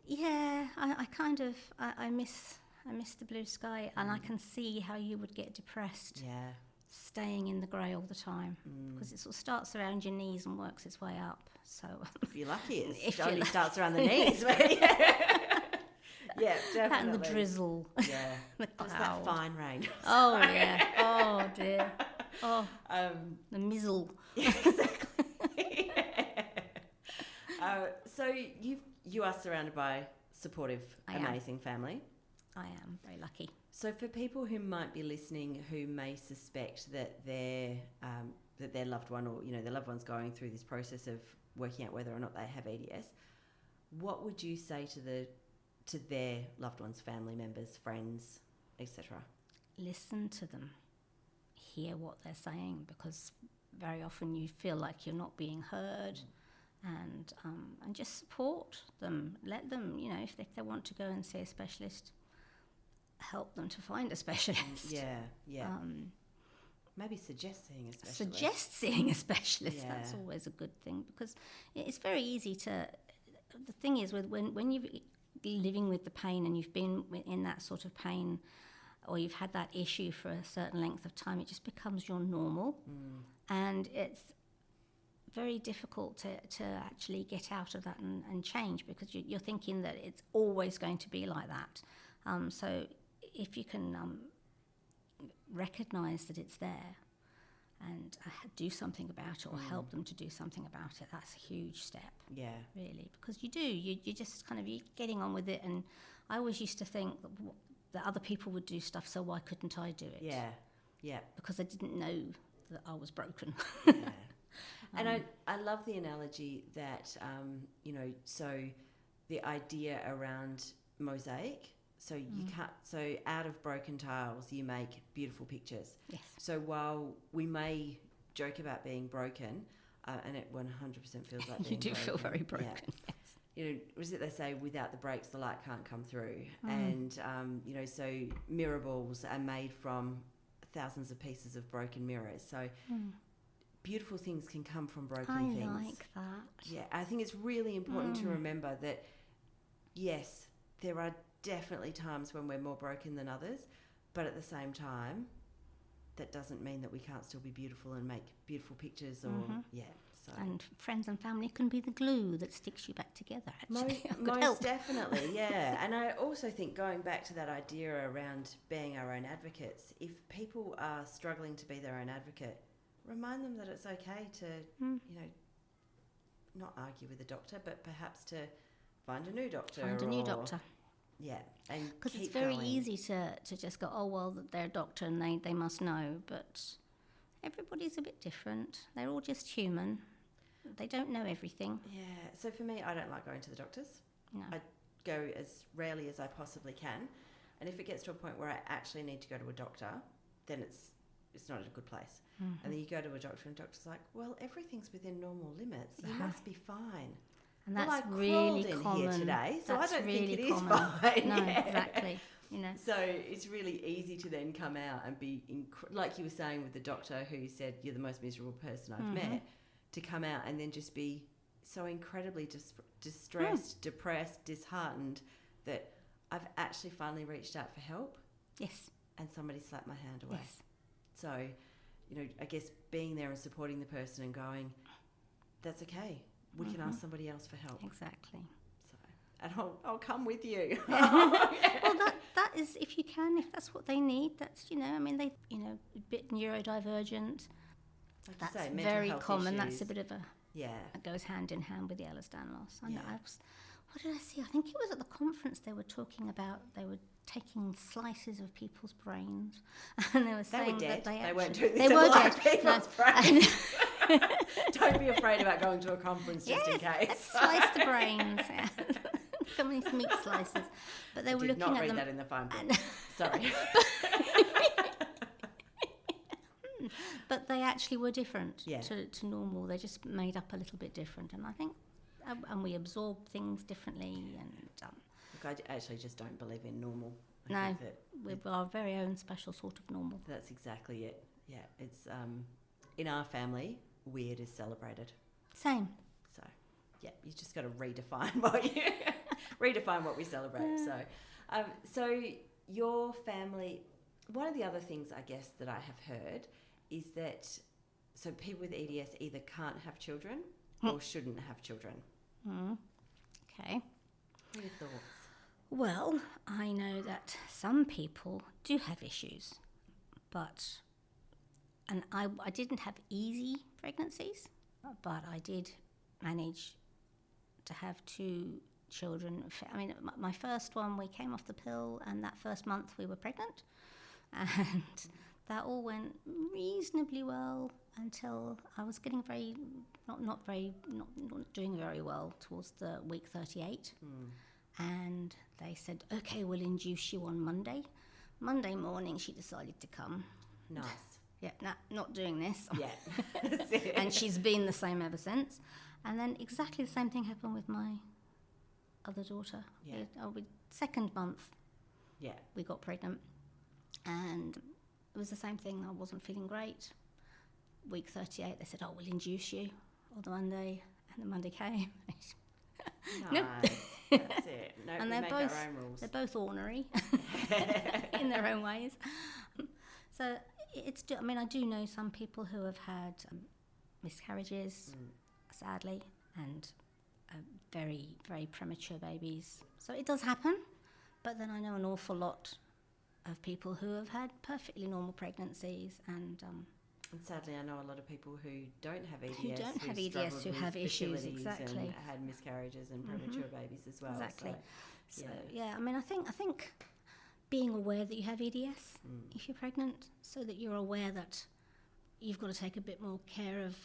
Yeah, I kind of I miss I miss the blue sky, and I can see how you would get depressed. Yeah. Staying in the grey all the time, because it sort of starts around your knees and works its way up. So if you're lucky, it only starts around the knees. Yeah, definitely. That and the drizzle. Yeah. The What's cloud. that fine rain? Oh yeah. Oh dear. Oh. The mizzle. Exactly. So you are surrounded by supportive, amazing family. I am very lucky. So for people who might be listening who may suspect that their loved one, or their loved one's going through this process of working out whether or not they have EDS, what would you say to their loved ones, family members, friends, etc.? Listen to them. Hear what they're saying, because very often you feel like you're not being heard, and just support them. Let them, if they want to go and see a specialist, help them to find a specialist. Yeah. Maybe suggest seeing a specialist. Suggest seeing a specialist. Yeah. That's always a good thing, because it's very easy to. The thing is, when you're living with the pain and you've been in that sort of pain, or you've had that issue for a certain length of time, it just becomes your normal, and it's very difficult to actually get out of that and change, because you're thinking that it's always going to be like that. So if you can recognise that it's there and do something about it, or help them to do something about it, that's a huge step. Yeah. Really, because you're just kind of you're getting on with it. And I always used to think that other people would do stuff, so why couldn't I do it? Yeah. Because I didn't know that I was broken. Yeah. And I love the analogy that, so the idea around mosaic. So you can't. So out of broken tiles, you make beautiful pictures. Yes. So while we may joke about being broken, and it 100% feels like being you do broken, feel very broken. Yeah. Yes. What is it they say? Without the brakes, the light can't come through. And so mirror balls are made from thousands of pieces of broken mirrors. So beautiful things can come from broken things. I like that. Yeah, I think it's really important to remember that. Yes, there are definitely times when we're more broken than others, but at the same time, that doesn't mean that we can't still be beautiful and make beautiful pictures. Or so. And friends and family can be the glue that sticks you back together. Actually, most definitely, yeah. And I also think, going back to that idea around being our own advocates, if people are struggling to be their own advocate, remind them that it's okay to, not argue with a doctor, but perhaps to find a new doctor. Yeah, and because it's very easy to just go, oh well, they're a doctor and they must know, but everybody's a bit different. They're all just human. They don't know everything. Yeah. So for me, I don't like going to the doctors. No. I go as rarely as I possibly can, and if it gets to a point where I actually need to go to a doctor, then it's not at a good place. And then you go to a doctor, and the doctor's like, well, everything's within normal limits. You must be fine. And that's I really crawled in common. Here today, so that's I don't really think it is common. fine. No, exactly. So it's really easy to then come out and be, like you were saying with the doctor who said, you're the most miserable person I've met, to come out and then just be so incredibly distressed, depressed, disheartened that I've actually finally reached out for help. Yes. And somebody slapped my hand away. Yes. So, I guess being there and supporting the person and going, that's okay. We can ask somebody else for help. Exactly. So, and I'll come with you. Well, that is, if you can, if that's what they need. That's they, a bit neurodivergent. Like that's you say, mental very health common. issues. That's a bit of a that goes hand in hand with the Ehlers-Danlos. What did I see? I think it was at the conference they were talking about. They were taking slices of people's brains, and they were saying that they weren't doing this. They were dead. People's brains. Don't be afraid about going to a conference just in case. Let's slice the brains. How many meat slices? But they were looking at them. I did not read that in the fine print. Sorry. But they actually were different to normal. They just made up a little bit different, and I think, and we absorb things differently. And look, I actually just don't believe in normal. I think that we're our very own special sort of normal. That's exactly it. Yeah, it's in our family, weird is celebrated. Same. So, yeah, you just got to redefine what we celebrate. So your family, one of the other things I guess that I have heard is that so people with EDS either can't have children or shouldn't have children. Okay. What are your thoughts? Well, I know that some people do have issues, and I didn't have easy pregnancies, but I did manage to have 2 children. I mean, my first one, we came off the pill, and that first month we were pregnant, and that all went reasonably well until I was getting not doing very well towards the week 38. And they said, okay, we'll induce you on Monday. Monday morning, she decided to come. Nice. Yeah, not doing this. Yeah. And she's been the same ever since. And then exactly the same thing happened with my other daughter. Yeah. Second month, yeah, we got pregnant. And it was the same thing. I wasn't feeling great. Week 38, they said, oh, we'll induce you on the Monday. And the Monday came. Nice. Nope. That's it. No, and we they're make both, our own rules. They're both ornery in their own ways. So I mean, I do know some people who have had miscarriages, sadly, and very, very premature babies. So it does happen, but then I know an awful lot of people who have had perfectly normal pregnancies and sadly, I know a lot of people who don't have EDS, who have issues, exactly, and had miscarriages and premature babies as well. Exactly. So yeah, I mean, I think being aware that you have EDS if you're pregnant, so that you're aware that you've got to take a bit more care of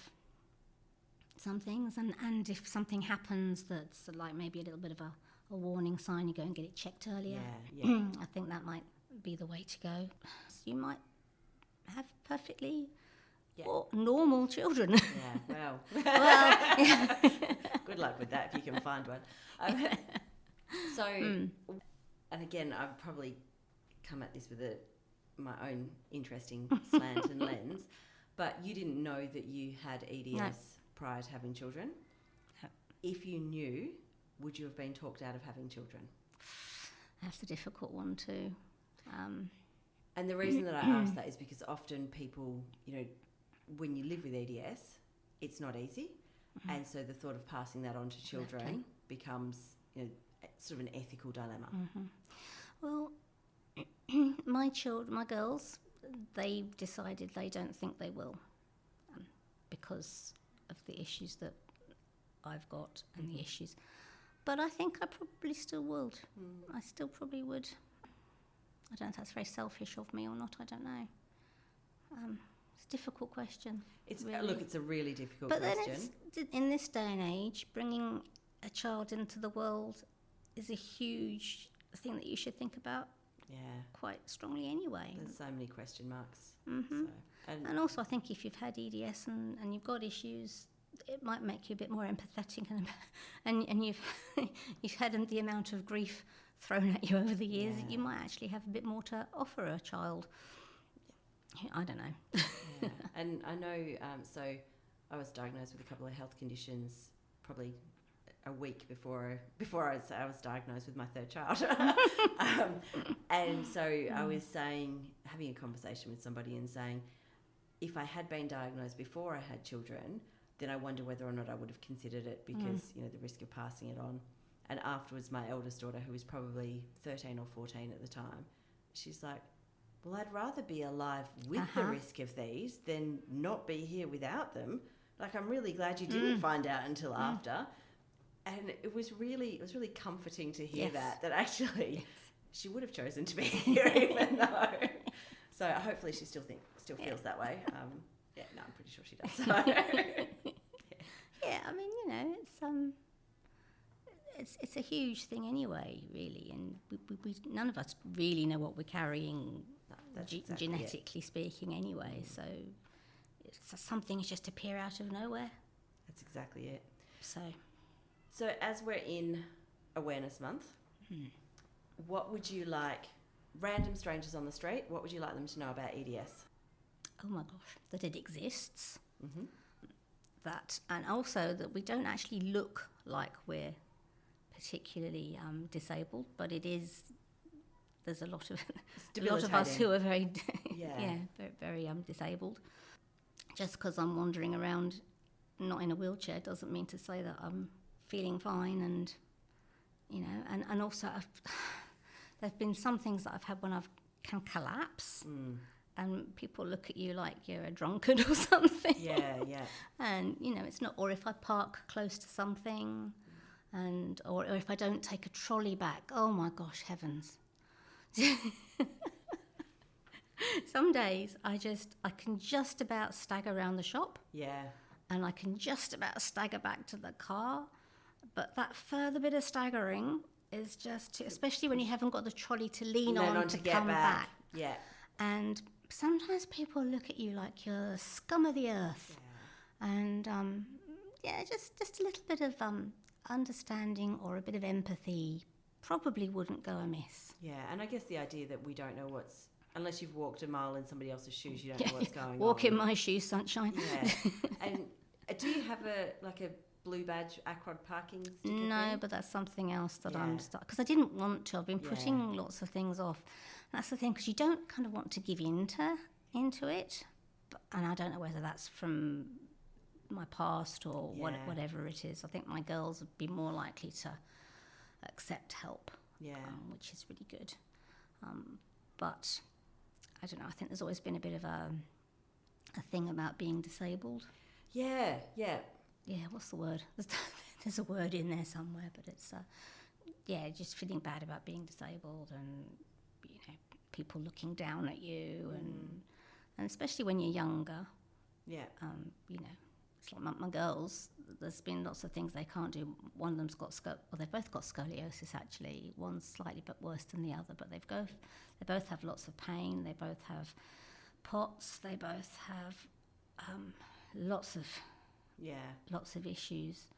some things, and if something happens that's like maybe a little bit of a warning sign, you go and get it checked earlier. Yeah. I think that might be the way to go. So you might have perfectly normal children. Yeah, well. Yeah. Good luck with that if you can find one. And again, I've probably come at this with my own interesting slant and lens, but you didn't know that you had EDS prior to having children. No. If you knew, would you have been talked out of having children? That's a difficult one too. And the reason that I ask that is because often people, when you live with EDS, it's not easy. And so the thought of passing that on to children becomes, sort of an ethical dilemma. Well, my girls, they decided they don't think they will because of the issues that I've got and the issues. But I think I probably still would. I still probably would. I don't know if that's very selfish of me or not. I don't know. It's a difficult question. Look, it's a really difficult question. But then in this day and age, bringing a child into the world is a huge thing that you should think about quite strongly anyway. There's so many question marks. And also I think if you've had EDS and you've got issues, it might make you a bit more empathetic and you've had the amount of grief thrown at you over the years, you might actually have a bit more to offer a child. I don't know. And I know, so I was diagnosed with a couple of health conditions probably a week before I was diagnosed with my third child. And so I was having a conversation with somebody and saying, if I had been diagnosed before I had children, then I wonder whether or not I would have considered it because, the risk of passing it on. And afterwards, my eldest daughter, who was probably 13 or 14 at the time, she's like, well, I'd rather be alive with the risk of these than not be here without them. Like, I'm really glad you didn't find out until after. And it was really comforting to hear that actually she would have chosen to be here even though. So hopefully she still feels that way. I'm pretty sure she does. So. I mean, it's a huge thing anyway, really, and we none of us really know what we're carrying, genetically speaking, anyway. So some things just appear out of nowhere. That's exactly it. So as we're in Awareness Month, what would you like random strangers on the street? What would you like them to know about EDS? Oh my gosh, that it exists. That, and also that we don't actually look like we're particularly disabled, but it is there's a lot of us who are very very disabled. Just because I'm wandering around not in a wheelchair doesn't mean to say that I'm feeling fine. And and also there have been some things that I've had when I've can collapse. And people look at you like you're a drunkard or something. Yeah. And, it's not, or if I park close to something, or if I don't take a trolley back, oh my gosh, heavens. Some days I can just about stagger around the shop. Yeah. And I can just about stagger back to the car. But that further bit of staggering is just, especially when you haven't got the trolley to lean on to come back. Yeah. And sometimes people look at you like you're the scum of the earth. Yeah. And, just a little bit of understanding or a bit of empathy probably wouldn't go amiss. Yeah, and I guess the idea that we don't know unless you've walked a mile in somebody else's shoes, you don't know what's going on. Walk in my shoes, sunshine. Yeah. And do you have a blue badge ACROD parking sticker? No, but that's something else that I'm because I didn't want to. I've been putting lots of things off. That's the thing, because you don't kind of want to give into it, and I don't know whether that's from my past or whatever it is. I think my girls would be more likely to accept help, which is really good. But I don't know. I think there's always been a bit of a thing about being disabled. Yeah. What's the word? There's a word in there somewhere, but it's just feeling bad about being disabled, and people looking down at you, and especially when you're younger. Yeah. It's like my girls. There's been lots of things they can't do. One of them's got they've both got scoliosis actually. One's slightly bit worse than the other, but they both have lots of pain. They both have POTS. They both have lots of issues,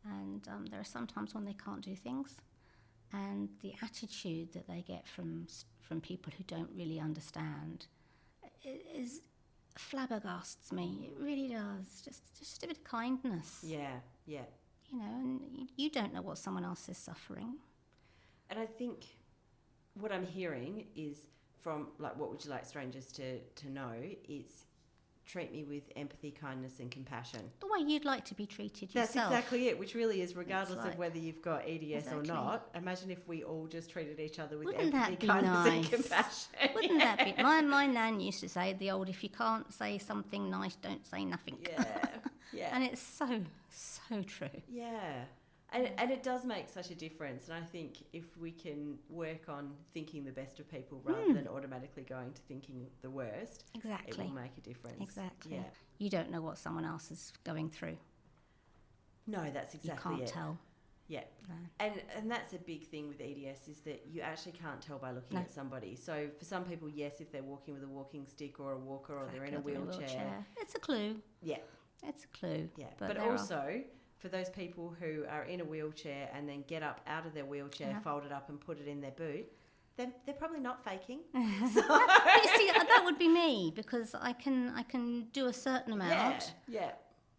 and there are some times when they can't do things, and the attitude that they get from people who don't really understand is flabbergasts me. It really does. Just a bit of kindness. Yeah. And you don't know what someone else is suffering. And I think what I'm hearing is from what would you like strangers to know is treat me with empathy, kindness and compassion. The way you'd like to be treated yourself. That's exactly it, which really is regardless of whether you've got EDS or not. Imagine if we all just treated each other with empathy, kindness and compassion. Wouldn't that be? My nan used to say, if you can't say something nice, don't say nothing. Yeah. And it's so true. Yeah. And it does make such a difference. And I think if we can work on thinking the best of people rather than automatically going to thinking the worst, it will make a difference. Exactly. Yeah. You don't know what someone else is going through. No, that's exactly it. You can't tell. Yeah. No. And that's a big thing with EDS is that you actually can't tell by looking at somebody. So for some people, yes, if they're walking with a walking stick or a walker or they're in a wheelchair. It's a clue. Yeah. It's a clue. Yeah. But also, for those people who are in a wheelchair and then get up out of their wheelchair, fold it up and put it in their boot, they're probably not faking. So. You see, that would be me, because I can do a certain amount. Yeah.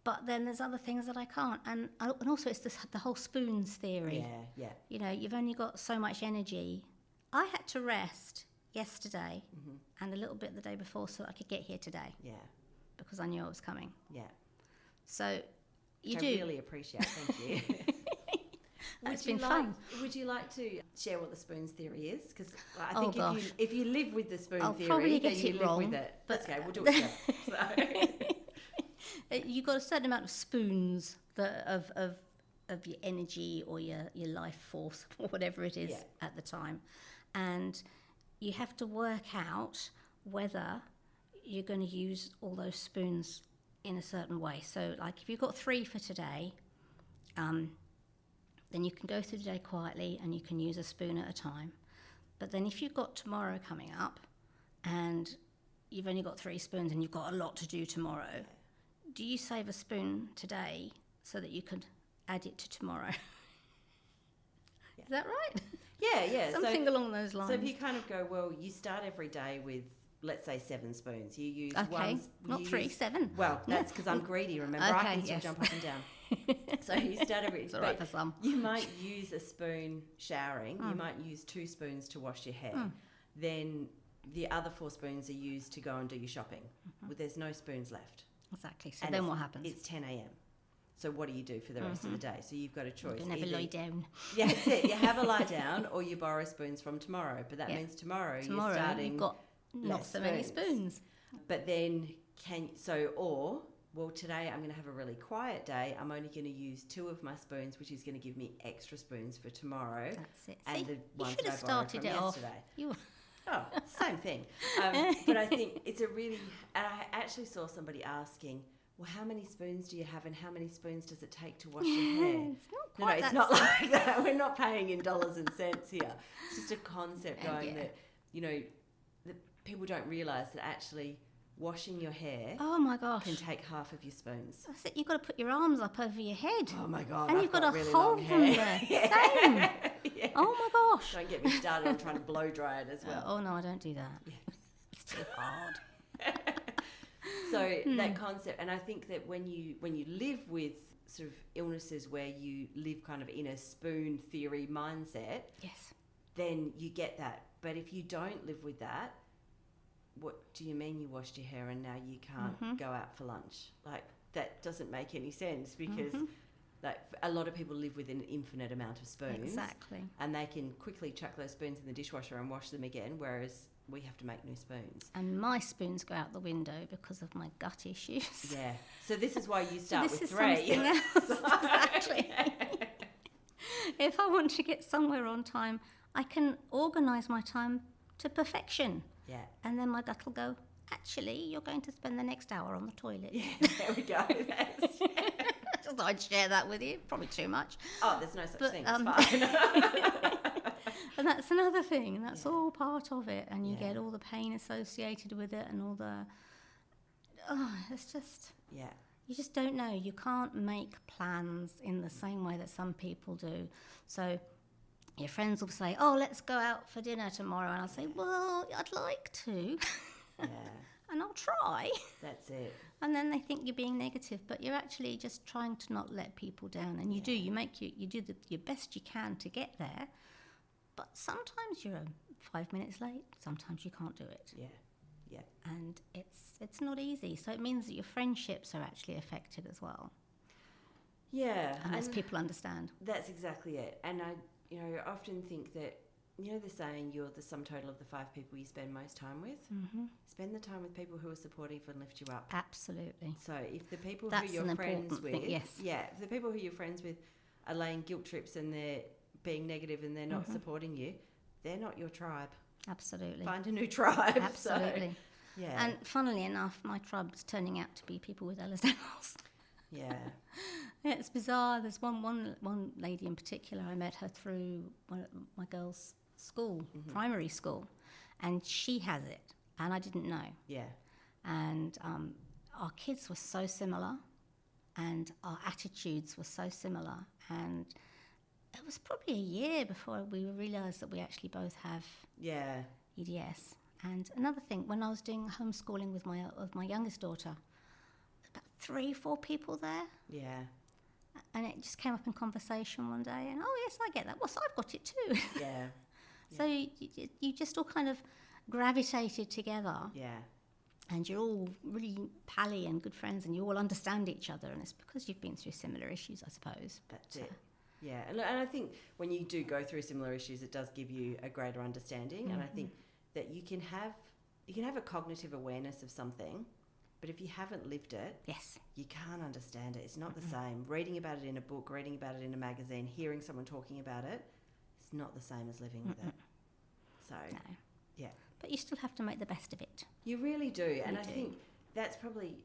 But then there's other things that I can't. And also it's the whole spoons theory. Yeah. You've only got so much energy. I had to rest yesterday and a little bit the day before so I could get here today. Yeah. Because I knew I was coming. Yeah. So I really appreciate. Thank you. It's been fun. Would you like to share what the spoons theory is? Because I think if you live with the spoon theory, then you live with it. Let's go. We'll do it together. You've got a certain amount of spoons of your energy or your life force or whatever it is at the time, and you have to work out whether you're going to use all those spoons in a certain way. So like if you've got 3 for today, then you can go through the day quietly and you can use a spoon at a time. But then if you've got tomorrow coming up and you've only got 3 spoons and you've got a lot to do tomorrow, do you save a spoon today so that you could add it to tomorrow? Is that right? Yeah. Something along those lines. So if you kind of go, well, you start every day with, let's say 7 spoons. You use not 3, 7. Well, that's because I'm greedy, remember? Okay, I can still jump up and down. So you start every... It's all right for some. You might use a spoon showering. You might use 2 spoons to wash your hair. then the other 4 spoons are used to go and do your shopping. Well, there's no spoons left. Exactly. So And then what happens? It's 10 a.m. So what do you do for the rest of the day? So you've got a choice. You never lie down. Yeah, that's it. You have a lie down, or you borrow spoons from tomorrow. But that means tomorrow you're starting. You've got not so many spoons. But then today I'm going to have a really quiet day. I'm only going to use 2 of my spoons, which is going to give me extra spoons for tomorrow. That's it. And See, the you ones should that have I borrowed started from it yesterday. off. Oh, same thing. But I think it's a really... And I actually saw somebody asking, well, how many spoons do you have and how many spoons does it take to wash your hair? It's not quite it's not like that. We're not paying in dollars and cents here. It's just a concept going that, that people don't realise that actually washing your hair oh my gosh can take half of your spoons. That's it. You've got to put your arms up over your head. Oh my God. And I've you've got to really hold long them hair. there. Same. Yeah. Oh my gosh. Don't get me started on trying to blow dry it as well. Oh no, I don't do that. Yeah. It's too hard. So that concept, and I think that when you live with sort of illnesses where you live kind of in a spoon theory mindset, Yes. then you get that. But if you don't live with that, what do you mean you washed your hair and now you can't go out for lunch? Like, that doesn't make any sense because like a lot of people live with an infinite amount of spoons. Exactly. And they can quickly chuck those spoons in the dishwasher and wash them again, whereas we have to make new spoons. And my spoons go out the window because of my gut issues. Yeah. So this is why you start this with is 3. something else. Exactly. If I want to get somewhere on time, I can organise my time to perfection. Yeah. And then my gut will go, actually, you're going to spend the next hour on the toilet. Yeah, there we go. Just thought I'd share that with you. Probably too much. Oh, there's no such thing. It's fine. And that's another thing, and that's all part of it. And you get all the pain associated with it and all the... Oh, it's just... Yeah. You just don't know. You can't make plans in the same way that some people do. So your friends will say, oh, let's go out for dinner tomorrow. And I'll say, well, I'd like to. Yeah. And I'll try. That's it. And then they think you're being negative, but you're actually just trying to not let people down. And you do. You do your best you can to get there. But sometimes you're 5 minutes late. Sometimes you can't do it. Yeah. Yeah. And it's not easy. So it means that your friendships are actually affected as well. Yeah. Unless people understand. That's exactly it. And I often think that, the saying, you're the sum total of the 5 people you spend most time with. Mm-hmm. Spend the time with people who are supportive and lift you up. Absolutely. So if the people That's who you're an friends important with, thing, yes. if the people who you're friends with are laying guilt trips and they're being negative and they're not supporting you, they're not your tribe. Absolutely. Find a new tribe. Absolutely. So, yeah. And funnily enough, my tribe's turning out to be people with Ehlers-Danlos. Yeah. Yeah, it's bizarre. There's one lady in particular. I met her through my girls' school, primary school, and she has it, and I didn't know. Yeah. And our kids were so similar, and our attitudes were so similar, and it was probably a year before we realised that we actually both have EDS. And another thing, when I was doing homeschooling with my youngest daughter, about 3-4 people there. Yeah. And it just came up in conversation one day, and oh yes, I get that. Well, so I've got it too. Yeah. So you just all kind of gravitated together. Yeah. And you're all really pally and good friends, and you all understand each other, and it's because you've been through similar issues, I suppose. That's it. Yeah, and I think when you do go through similar issues, it does give you a greater understanding, and I think that you can have a cognitive awareness of something, but if you haven't lived it, yes, you can't understand it. It's not the same. Reading about it in a book, reading about it in a magazine, hearing someone talking about it, it's not the same as living with it. So, yeah. But you still have to make the best of it. You really do, and I think that's probably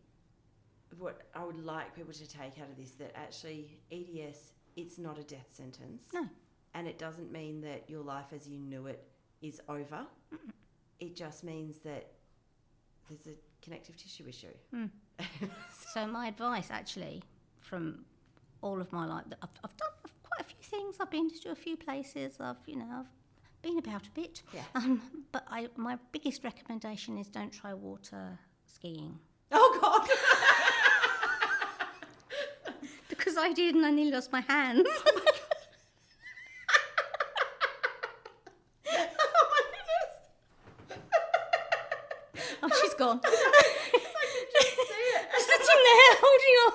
what I would like people to take out of this, that actually EDS, it's not a death sentence. No. And it doesn't mean that your life as you knew it is over. It just means that there's a connective tissue issue. So my advice, actually, from all of my life, I've done quite a few things. I've been to a few places. I've been about a bit. Yeah. But my biggest recommendation is don't try water skiing. Oh, God. Because I did, and I nearly lost my hands. Oh, my goodness. Oh, she's gone. Just sitting there holding on.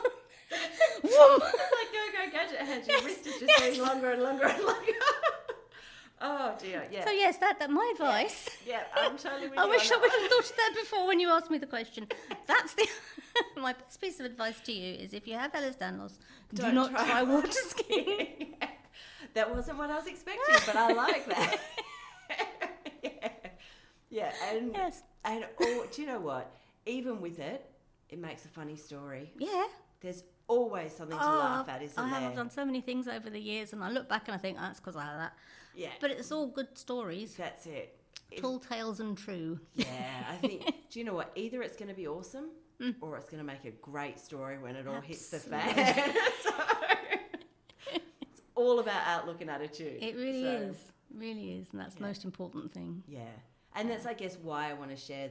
Whoom. It's like go gadget hands. Your wrist is just getting longer and longer and longer. Oh dear, yeah. So yes, that my advice. Yeah, I'm totally with I you wish I on would that have thought of that before when you asked me the question. That's the my best piece of advice to you is if you have Ehlers-Danlos, do Don't not try try water skiing. Yeah. That wasn't what I was expecting, but I like that. Yeah, and Yes. and do you know what? Even with it, it makes a funny story. Yeah. There's always something to laugh at, isn't I there? have done so many things over the years, and I look back and I think, oh, that's because I had that. Yeah, But it's all good stories, that's it. tall tales and true. Yeah, I think. Do you know what? Either it's going to be awesome, or it's going to make a great story when it all hits the fan. So it's all about outlook and attitude. It really is, and that's the most important thing. Yeah, and that's I guess why I want to share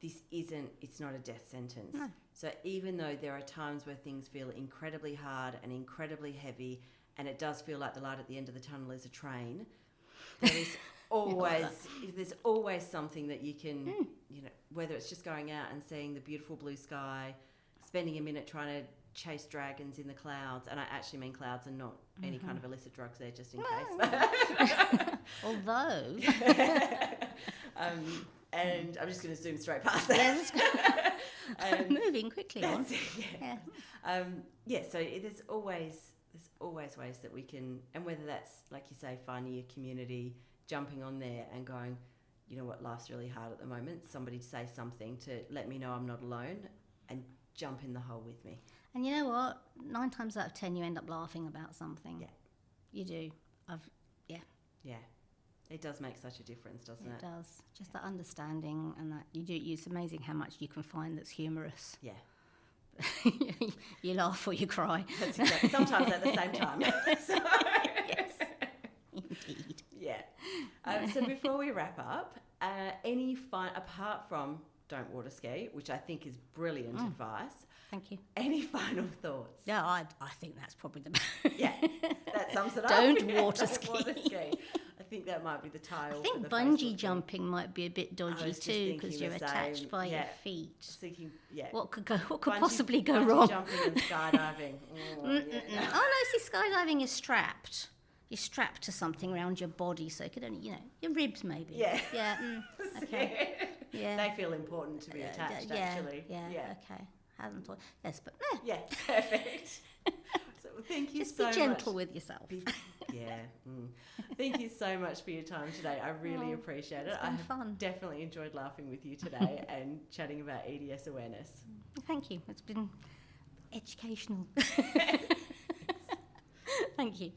it's not a death sentence. No. So even though there are times where things feel incredibly hard and incredibly heavy, and it does feel like the light at the end of the tunnel is a train, there is there's always something that you can, whether it's just going out and seeing the beautiful blue sky, spending a minute trying to chase dragons in the clouds, and I actually mean clouds and not any kind of illicit drugs there, just in case. Although, and I'm just going to zoom straight past that. moving quickly on. So there's always ways that we can, and whether that's, like you say, finding your community, jumping on there and going, you know what, life's really hard at the moment, somebody say something to let me know I'm not alone, and jump in the hole with me. And you know what? 9 times out of 10, you end up laughing about something. Yeah. You do. Yeah. It does make such a difference, doesn't it? It does. Just that understanding and that you do. It's amazing how much you can find that's humorous. Yeah. You laugh or you cry. That's exactly. Sometimes at the same time. Yes. Indeed. Yeah. So before we wrap up, any fun, apart from don't water ski, which I think is brilliant advice. Thank you. Any final thoughts? Yeah, I think that's probably the Yeah, that sums it up. Don't water ski. Water ski. I think that might be the title. I think for the bungee Facebook jumping might be a bit dodgy too because you're attached by your feet. Thinking, yeah. What could possibly go wrong? Jumping and skydiving. Oh no, see, skydiving is strapped. You're strapped to something around your body, so it could only, your ribs maybe. Yeah. Yeah. Okay. Yeah. They feel important to be attached, actually. Yeah. Okay. I haven't thought. Yes, but no. Yeah. Perfect. So thank you Just so much. be gentle with yourself. Yeah. Thank you so much for your time today. I really appreciate it. It's been fun. Definitely enjoyed laughing with you today and chatting about EDS awareness. Thank you. It's been educational. Thank you.